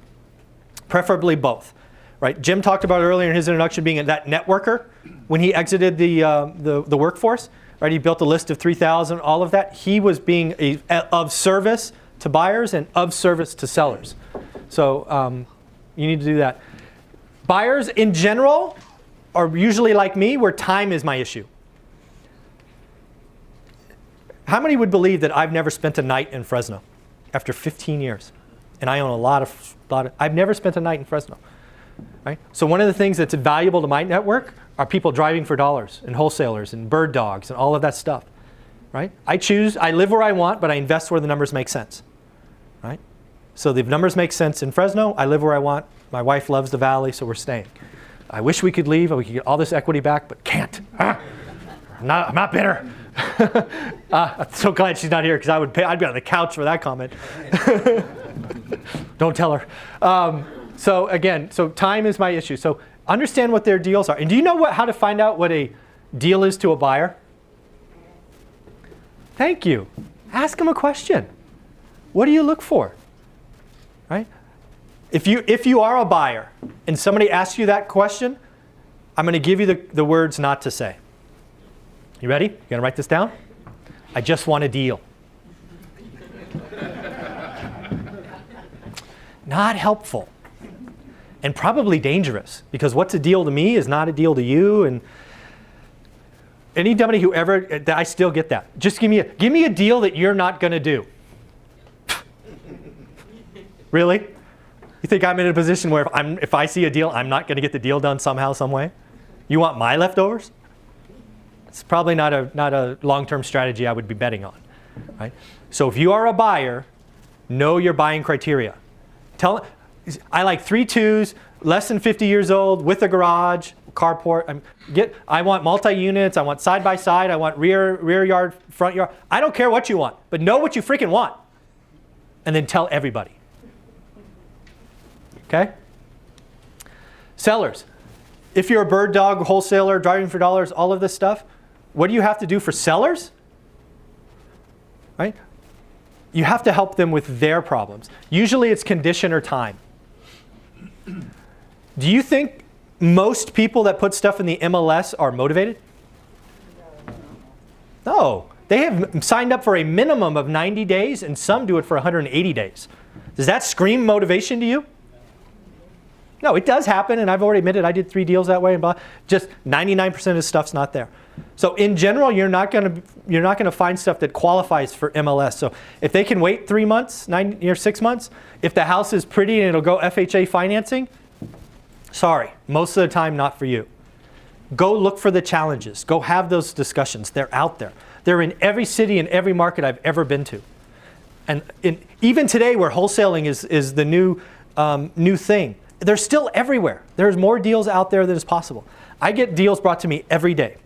preferably both. Right? Jim talked about earlier in his introduction being that networker when he exited the workforce. Right? He built a list of 3,000, all of that. He was being of service to buyers and of service to sellers. So you need to do that. Buyers in general are usually like me, where time is my issue. How many would believe that I've never spent a night in Fresno after 15 years? And I own a lot of I've never spent a night in Fresno. Right? So one of the things that's valuable to my network are people driving for dollars and wholesalers and bird dogs and all of that stuff. Right? I live where I want, but I invest where the numbers make sense. Right? So the numbers make sense in Fresno. I live where I want. My wife loves the valley, so we're staying. I wish we could leave and we could get all this equity back, but can't. I'm not bitter. I'm so glad she's not here because I'd be on the couch for that comment. Don't tell her. So time is my issue. So understand what their deals are. And do you know how to find out what a deal is to a buyer? Thank you. Ask them a question. What do you look for? Right? If you are a buyer and somebody asks you that question, I'm going to give you the words not to say. You ready? You going to write this down? I just want a deal. Not helpful. And probably dangerous, because what's a deal to me is not a deal to you. And anybody I still get that. Just give me a deal that you're not going to do. Really? You think I'm in a position where if I see a deal, I'm not going to get the deal done somehow, some way? You want my leftovers? It's probably not a long-term strategy I would be betting on. Right? So if you are a buyer, know your buying criteria. I like 3.2s, less than 50 years old, with a garage, carport. I want multi-units. I want side-by-side. I want rear yard, front yard. I don't care what you want, but know what you freaking want. And then tell everybody. Okay? Sellers. If you're a bird dog wholesaler, driving for dollars, all of this stuff, what do you have to do for sellers? Right? You have to help them with their problems. Usually it's condition or time. Do you think most people that put stuff in the MLS are motivated? No. They have signed up for a minimum of 90 days, and some do it for 180 days. Does that scream motivation to you? No, it does happen, and I've already admitted I did 3 deals that way, and just 99% of the stuff's not there. So in general, you're not going to find stuff that qualifies for MLS. So if they can wait 3 months, 6 months, if the house is pretty and it'll go FHA financing, sorry, most of the time not for you. Go look for the challenges. Go have those discussions. They're out there. They're in every city and every market I've ever been to. And even today, where wholesaling is the new thing, they're still everywhere. There's more deals out there than is possible. I get deals brought to me every day.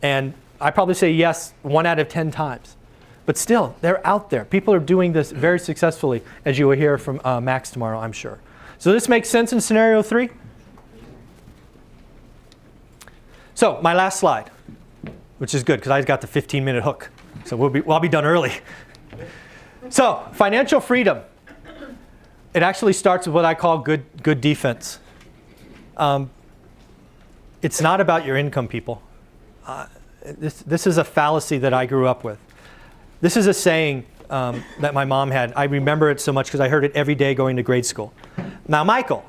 And I probably say yes 1 out of 10 times. But still, they're out there. People are doing this very successfully, as you will hear from Max tomorrow, I'm sure. So this makes sense in scenario 3? So my last slide, which is good because I got the 15-minute hook. So I'll be done early. So financial freedom. It actually starts with what I call good defense. It's not about your income, people. This is a fallacy that I grew up with. This is a saying that my mom had. I remember it so much because I heard it every day going to grade school. Now, Michael,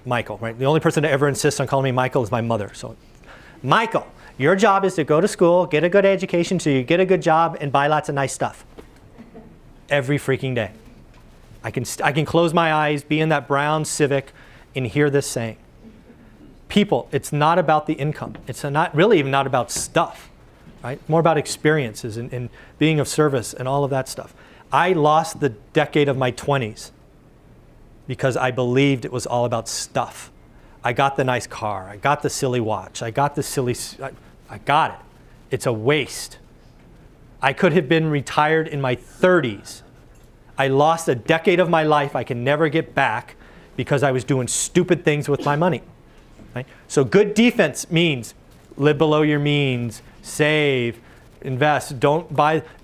right? The only person to ever insist on calling me Michael is my mother. So, Michael, your job is to go to school, get a good education, so you get a good job, and buy lots of nice stuff. Every freaking day. I can close my eyes, be in that brown Civic, and hear this saying. People, it's not about the income. It's not really even not about stuff. Right? More about experiences and being of service and all of that stuff. I lost the decade of my 20s because I believed it was all about stuff. I got the nice car. I got the silly watch. I got the silly... I got it. It's a waste. I could have been retired in my 30s. I lost a decade of my life I can never get back because I was doing stupid things with my money. Right? So good defense means live below your means, save, invest. Don't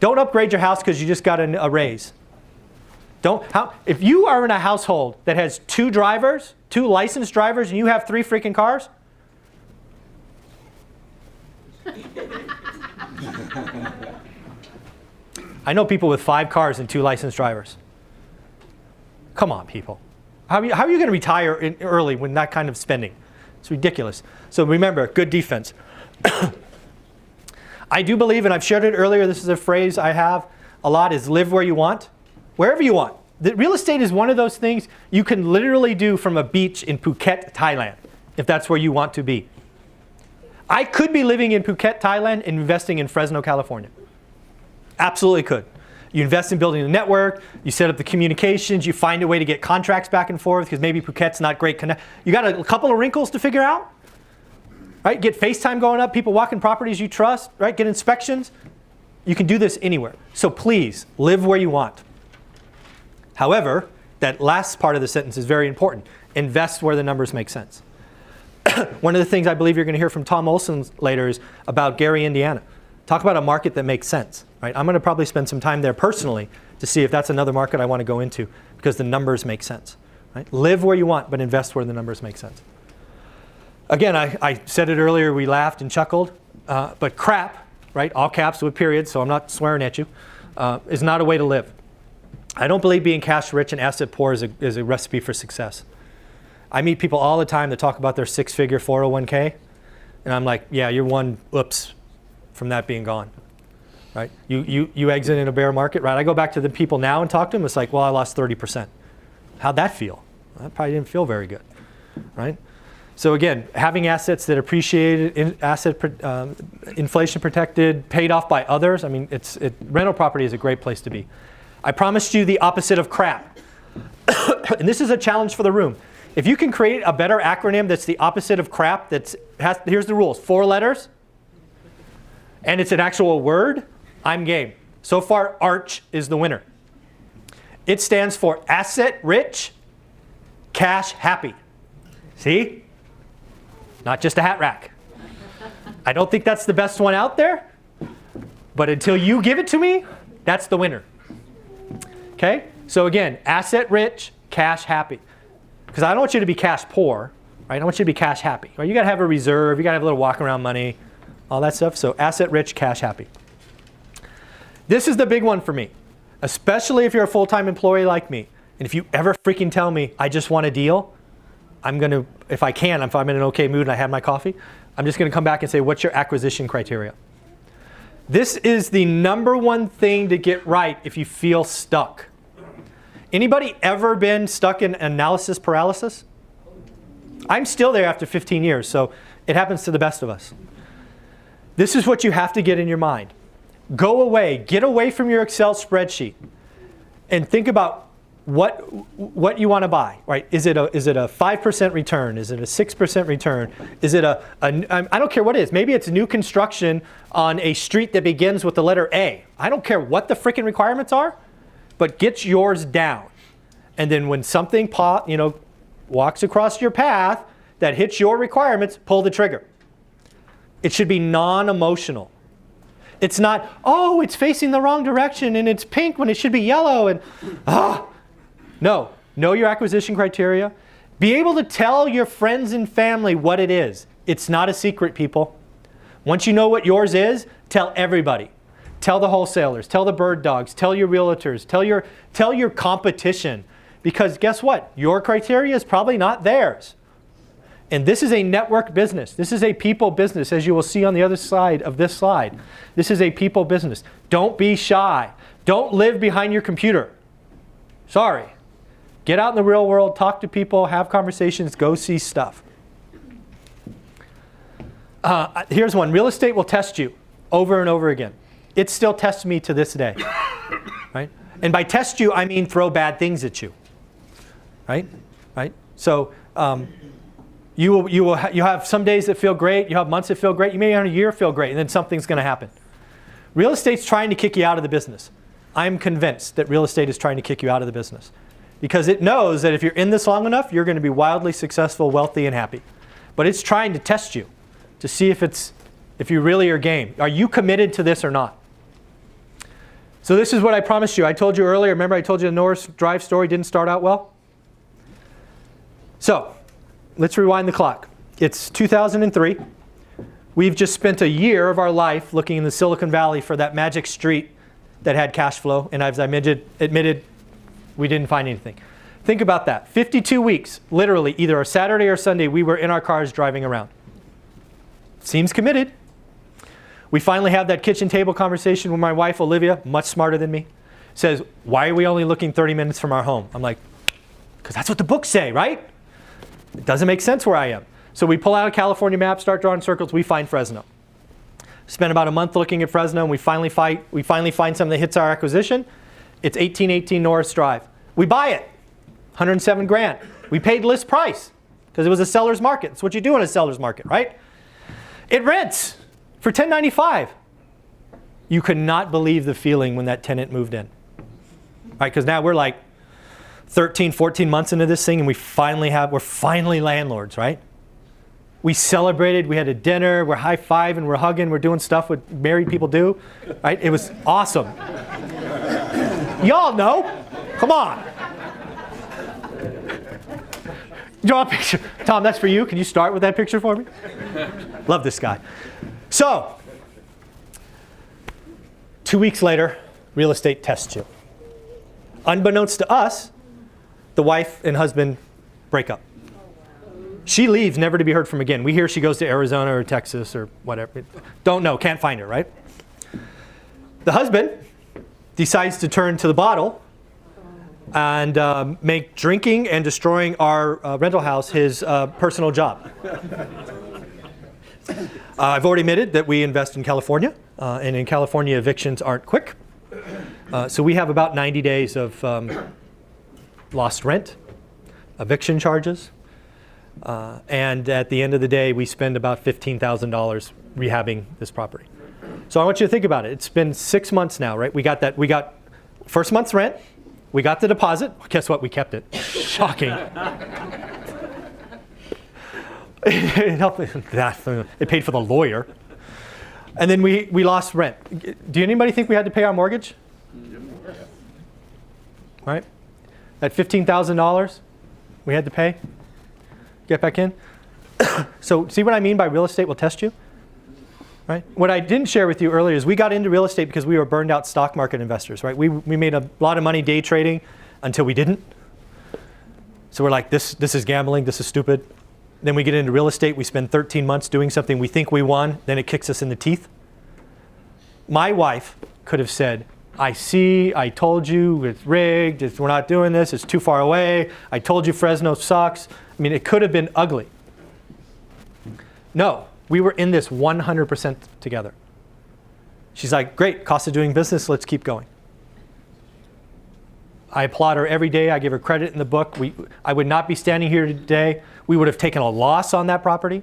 upgrade your house because you just got a raise. If you are in a household that has 2 licensed drivers, and you have 3 freaking cars, I know people with 5 cars and 2 licensed drivers. Come on, people. How are you going to retire early with that kind of spending? It's ridiculous. So remember, good defense. I do believe, and I've shared it earlier, this is a phrase I have a lot, is live where you want, wherever you want. The real estate is one of those things you can literally do from a beach in Phuket, Thailand, if that's where you want to be. I could be living in Phuket, Thailand, and investing in Fresno, California. Absolutely could. You invest in building the network, you set up the communications, you find a way to get contracts back and forth because maybe Phuket's not great. You got a couple of wrinkles to figure out. Right? Get FaceTime going up, people walking properties you trust, right? Get inspections. You can do this anywhere. So please, live where you want. However, that last part of the sentence is very important. Invest where the numbers make sense. One of the things I believe you're going to hear from Tom Olson later is about Gary, Indiana. Talk about a market that makes sense. Right? I'm going to probably spend some time there personally to see if that's another market I want to go into because the numbers make sense. Right? Live where you want, but invest where the numbers make sense. Again, I said it earlier, we laughed and chuckled, but crap, right, all caps with periods, so I'm not swearing at you, is not a way to live. I don't believe being cash rich and asset poor is a recipe for success. I meet people all the time that talk about their 6-figure 401k, and I'm like, yeah, you're one oops from that being gone. Right? You exit in a bear market, right? I go back to the people now and talk to them, it's like, well, I lost 30%. How'd that feel? That probably didn't feel very good, right? So again, having assets that appreciated, inflation protected, paid off by others, I mean, rental property is a great place to be. I promised you the opposite of crap. And this is a challenge for the room. If you can create a better acronym that's the opposite of crap, here's the rules, 4 letters, and it's an actual word, I'm game. So far, ARCH is the winner. It stands for asset rich, cash happy. See? Not just a hat rack. I don't think that's the best one out there, but until you give it to me, that's the winner. Okay? So again, asset rich, cash happy. Because I don't want you to be cash poor, right? I want you to be cash happy. Right? You got to have a reserve, you got to have a little walk around money, all that stuff. So asset rich, cash happy. This is the big one for me, especially if you're a full-time employee like me. And if you ever freaking tell me, I just want a deal, I'm going to, if I'm in an okay mood and I have my coffee, I'm just going to come back and say, what's your acquisition criteria? This is the #1 thing to get right if you feel stuck. Anybody ever been stuck in analysis paralysis? I'm still there after 15 years, so it happens to the best of us. This is what you have to get in your mind. Go away, get away from your Excel spreadsheet, and think about what you want to buy, right? Is it a 5% return? Is it a 6% return? Is it I don't care what it is. Maybe it's new construction on a street that begins with the letter A. I don't care what the freaking requirements are, but get yours down. And then when something walks across your path that hits your requirements, pull the trigger. It should be non-emotional. It's not, oh, it's facing the wrong direction and it's pink when it should be yellow and No, know your acquisition criteria. Be able to tell your friends and family what it is. It's not a secret, people. Once you know what yours is, tell everybody. Tell the wholesalers, tell the bird dogs, tell your realtors, tell your competition. Because guess what? Your criteria is probably not theirs. And this is a network business. This is a people business, as you will see on the other side of this slide. This is a people business. Don't be shy. Don't live behind your computer. Sorry. Get out in the real world, talk to people, have conversations, go see stuff. Here's one. Real estate will test you over and over again. It still tests me to this day. Right? And by test you, I mean throw bad things at you. Right? So you have some days that feel great. You have months that feel great. You may have a year feel great, and then something's going to happen. Real estate's trying to kick you out of the business. I'm convinced that real estate is trying to kick you out of the business. Because it knows that if you're in this long enough, you're going to be wildly successful, wealthy, and happy. But it's trying to test you to see if you really are game. Are you committed to this or not? So this is what I promised you. I told you earlier, remember I told you the Norris Drive story didn't start out well? So let's rewind the clock. It's 2003. We've just spent a year of our life looking in the Silicon Valley for that magic street that had cash flow. And as I admitted, we didn't find anything. Think about that. 52 weeks, literally, either a Saturday or Sunday, we were in our cars driving around. Seems committed. We finally have that kitchen table conversation with my wife, Olivia, much smarter than me. Says, why are we only looking 30 minutes from our home? I'm like, because that's what the books say, right? It doesn't make sense where I am. So we pull out a California map, start drawing circles, we find Fresno. Spend about a month looking at Fresno, and we finally find something that hits our acquisition. It's 1818 Norris Drive. We buy it, 107 grand. We paid list price because it was a seller's market. It's what you do in a seller's market, right? It rents for $10.95. You could not believe the feeling when that tenant moved in, right? Because now we're like 13, 14 months into this thing, and we're finally landlords, right? We celebrated, we had a dinner, we're high-fiving, we're hugging, we're doing stuff what married people do, right? It was awesome. Y'all know. Come on. Draw a picture. Tom, that's for you. Can you start with that picture for me? Love this guy. So, 2 weeks later, real estate tests you. Unbeknownst to us, the wife and husband break up. She leaves, never to be heard from again. We hear she goes to Arizona or Texas or whatever. Don't know, can't find her, right? The husband decides to turn to the bottle and make drinking and destroying our rental house his personal job. I've already admitted that we invest in California, and in California evictions aren't quick. So we have about 90 days of lost rent, eviction charges, and at the end of the day, we spend about $15,000 rehabbing this property. So I want you to think about it. It's been 6 months now, right? We got first month's rent. We got the deposit. Guess what? We kept it. Shocking. It helped. It paid for the lawyer. And then we lost rent. Do anybody think we had to pay our mortgage? Right? That $15,000 we had to pay. Get back in. So see what I mean by real estate will test you? Right? What I didn't share with you earlier is we got into real estate because we were burned out stock market investors, right? We made a lot of money day trading until we didn't. So we're like, this is gambling, this is stupid. Then we get into real estate, we spend 13 months doing something we think we won, then it kicks us in the teeth. My wife could have said, I told you, it's rigged, we're not doing this, it's too far away, I told you Fresno sucks. I mean, it could have been ugly. No. We were in this 100% together. She's like, great, cost of doing business, let's keep going. I applaud her every day. I give her credit in the book. I would not be standing here today. We would have taken a loss on that property.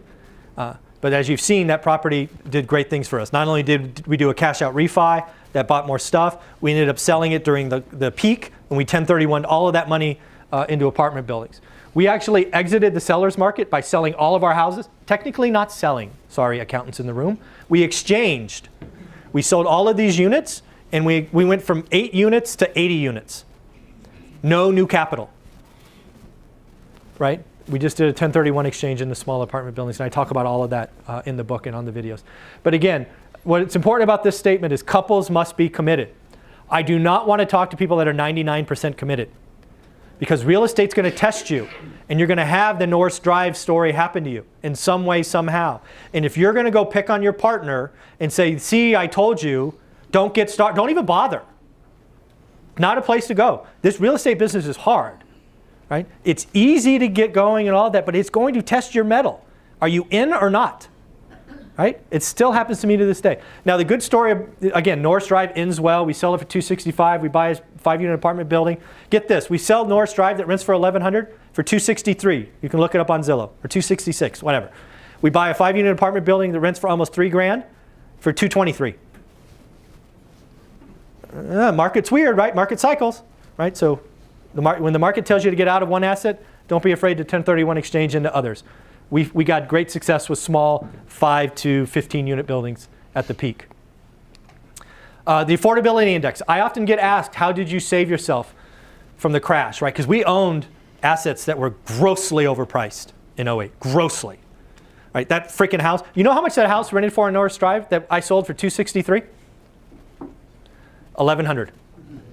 But as you've seen, that property did great things for us. Not only did we do a cash out refi that bought more stuff, we ended up selling it during the peak, and we 1031'd all of that money into apartment buildings. We actually exited the seller's market by selling all of our houses. Technically not selling, sorry, accountants in the room. We exchanged. We sold all of these units, and we went from 8 units to 80 units. No new capital, right? We just did a 1031 exchange in the small apartment buildings, and I talk about all of that in the book and on the videos. But again, what's important about this statement is couples must be committed. I do not want to talk to people that are 99% committed, because real estate's going to test you, and you're going to have the Norris Drive story happen to you in some way, somehow. And if you're going to go pick on your partner and say, see, I told you, don't get started, don't even bother. Not a place to go. This real estate business is hard. Right? It's easy to get going and all that, but it's going to test your mettle. Are you in or not? Right? It still happens to me to this day. Now the good story, again, Norris Drive ends well. We sell it for $265. We buy a 5-unit apartment building. Get this, we sell Norris Drive that rents for $1,100 for $263. You can look it up on Zillow, or $266, whatever. We buy a 5-unit apartment building that rents for almost $3,000 for $223. Market's weird, right? Market cycles, right? So when the market tells you to get out of one asset, don't be afraid to 1031 exchange into others. We got great success with small 5 to 15 unit buildings at the peak. The affordability index. I often get asked, how did you save yourself from the crash, right? Because we owned assets that were grossly overpriced in 08, grossly. Right? That freaking house. You know how much that house rented for in Norris Drive that I sold for $263? $1,100.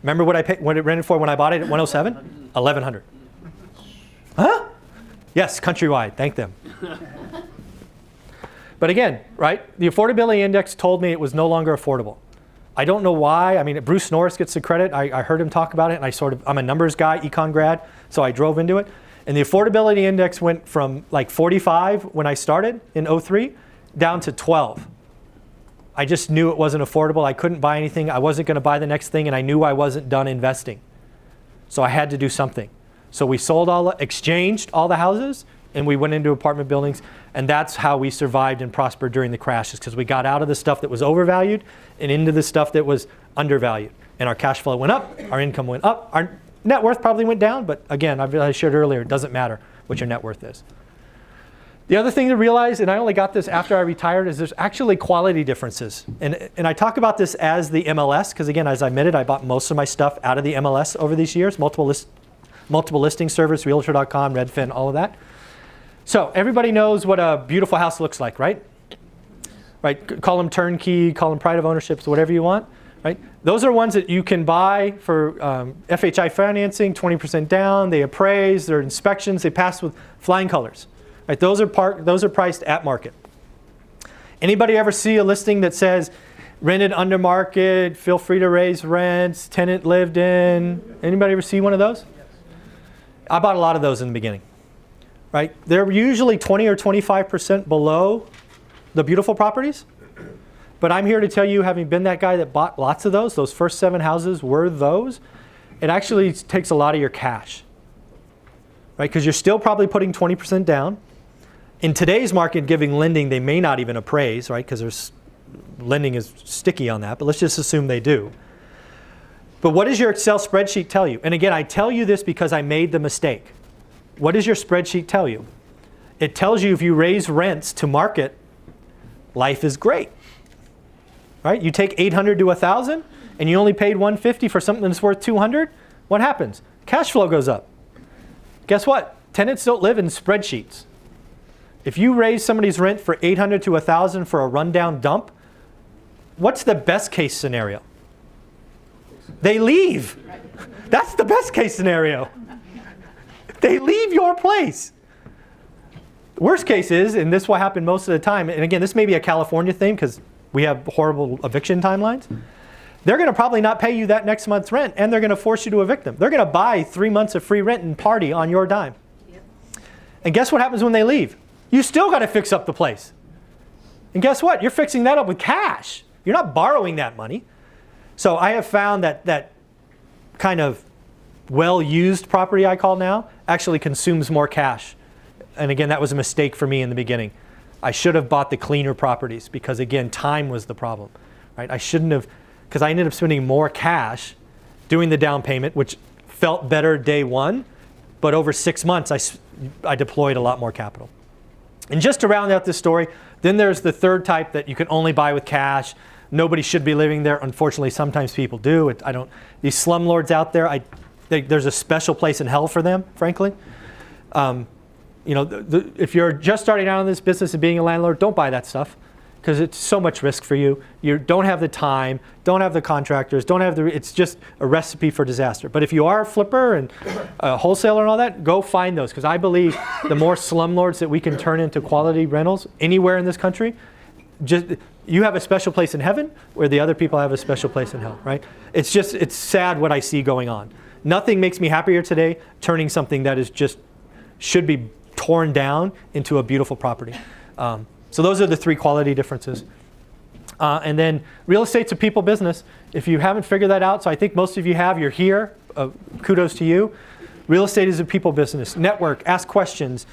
Remember what I paid, what it rented for when I bought it at 107? $1,100. Huh? Yes, countrywide. Thank them. But again, right? The affordability index told me it was no longer affordable. I don't know why. I mean, Bruce Norris gets the credit. I heard him talk about it, and I'm a numbers guy, econ grad, so I drove into it. And the affordability index went from like 45 when I started in 03 down to 12. I just knew it wasn't affordable. I couldn't buy anything. I wasn't going to buy the next thing, and I knew I wasn't done investing. So I had to do something. So we exchanged all the houses, and we went into apartment buildings, and that's how we survived and prospered during the crashes, because we got out of the stuff that was overvalued and into the stuff that was undervalued. And our cash flow went up, our income went up, our net worth probably went down, but again, I shared earlier, it doesn't matter what your net worth is. The other thing to realize, and I only got this after I retired, is there's actually quality differences. And I talk about this as the MLS, because again, as I admitted, I bought most of my stuff out of the MLS over these years, multiple listing service, Realtor.com, Redfin, all of that. So everybody knows what a beautiful house looks like, right? Right? Call them turnkey, call them pride of ownership, whatever you want. Right? Those are ones that you can buy for FHI financing, 20% down. They appraise, their inspections, they pass with flying colors. Right? Those are priced at market. Anybody ever see a listing that says rented under market, feel free to raise rents, tenant lived in? Anybody ever see one of those? Yes. I bought a lot of those in the beginning. Right? They're usually 20 or 25% below the beautiful properties. But I'm here to tell you, having been that guy that bought lots of those first 7 houses were those, it actually takes a lot of your cash. Right? Because you're still probably putting 20% down. In today's market, giving lending, they may not even appraise, right? Because lending is sticky on that, but let's just assume they do. But what does your Excel spreadsheet tell you? And again, I tell you this because I made the mistake. What does your spreadsheet tell you? It tells you if you raise rents to market, life is great. Right? You take 800 to 1,000 and you only paid 150 for something that's worth 200, what happens? Cash flow goes up. Guess what? Tenants don't live in spreadsheets. If you raise somebody's rent for 800 to 1,000 for a rundown dump, what's the best case scenario? They leave. That's the best case scenario. They leave your place. Worst case is, and this will happen most of the time, and again, this may be a California thing because we have horrible eviction timelines. They're going to probably not pay you that next month's rent, and they're going to force you to evict them. They're going to buy 3 months of free rent and party on your dime. Yep. And guess what happens when they leave? You still got to fix up the place. And guess what? You're fixing that up with cash. You're not borrowing that money. So I have found that kind of well-used property, I call now, actually consumes more cash. And again, that was a mistake for me in the beginning. I should have bought the cleaner properties because, again, time was the problem. Right? I shouldn't have, because I ended up spending more cash doing the down payment, which felt better day one, but over 6 months, I deployed a lot more capital. And just to round out this story, then there's the third type that you can only buy with cash. Nobody should be living there. Unfortunately, sometimes people do. These slumlords out there, there's a special place in hell for them, frankly. If you're just starting out in this business and being a landlord, don't buy that stuff because it's so much risk for you. You don't have the time, don't have the contractors, it's just a recipe for disaster. But if you are a flipper and a wholesaler and all that, go find those because I believe the more slumlords that we can turn into quality rentals anywhere in this country, you have a special place in heaven where the other people have a special place in hell, right? It's sad what I see going on. Nothing makes me happier today turning something that is should be torn down into a beautiful property. So those are the three quality differences. And then real estate's a people business. If you haven't figured that out, so I think most of you have, you're here, kudos to you. Real estate is a people business. Network, ask questions,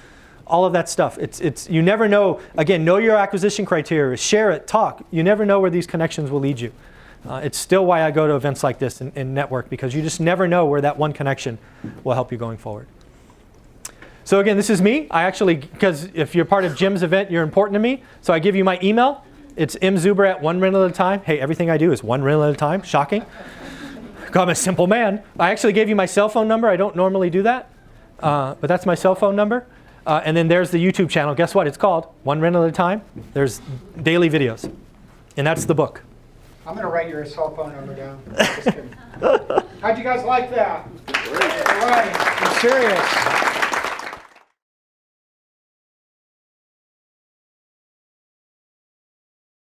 all of that stuff. You never know, again, know your acquisition criteria, share it, talk. You never know where these connections will lead you. It's still why I go to events like this and network because you just never know where that one connection will help you going forward. So again, this is me. Because if you're part of Jim's event, you're important to me. So I give you my email. It's mzuber@onerental@a-time. Hey, everything I do is one rental at a time. Shocking. I'm a simple man. I actually gave you my cell phone number. I don't normally do that. But that's my cell phone number. And then there's the YouTube channel. Guess what? It's called One Rental at a Time. There's daily videos. And that's the book. I'm going to write your cell phone number down. Just kidding. How'd you guys like that? All right. I'm serious.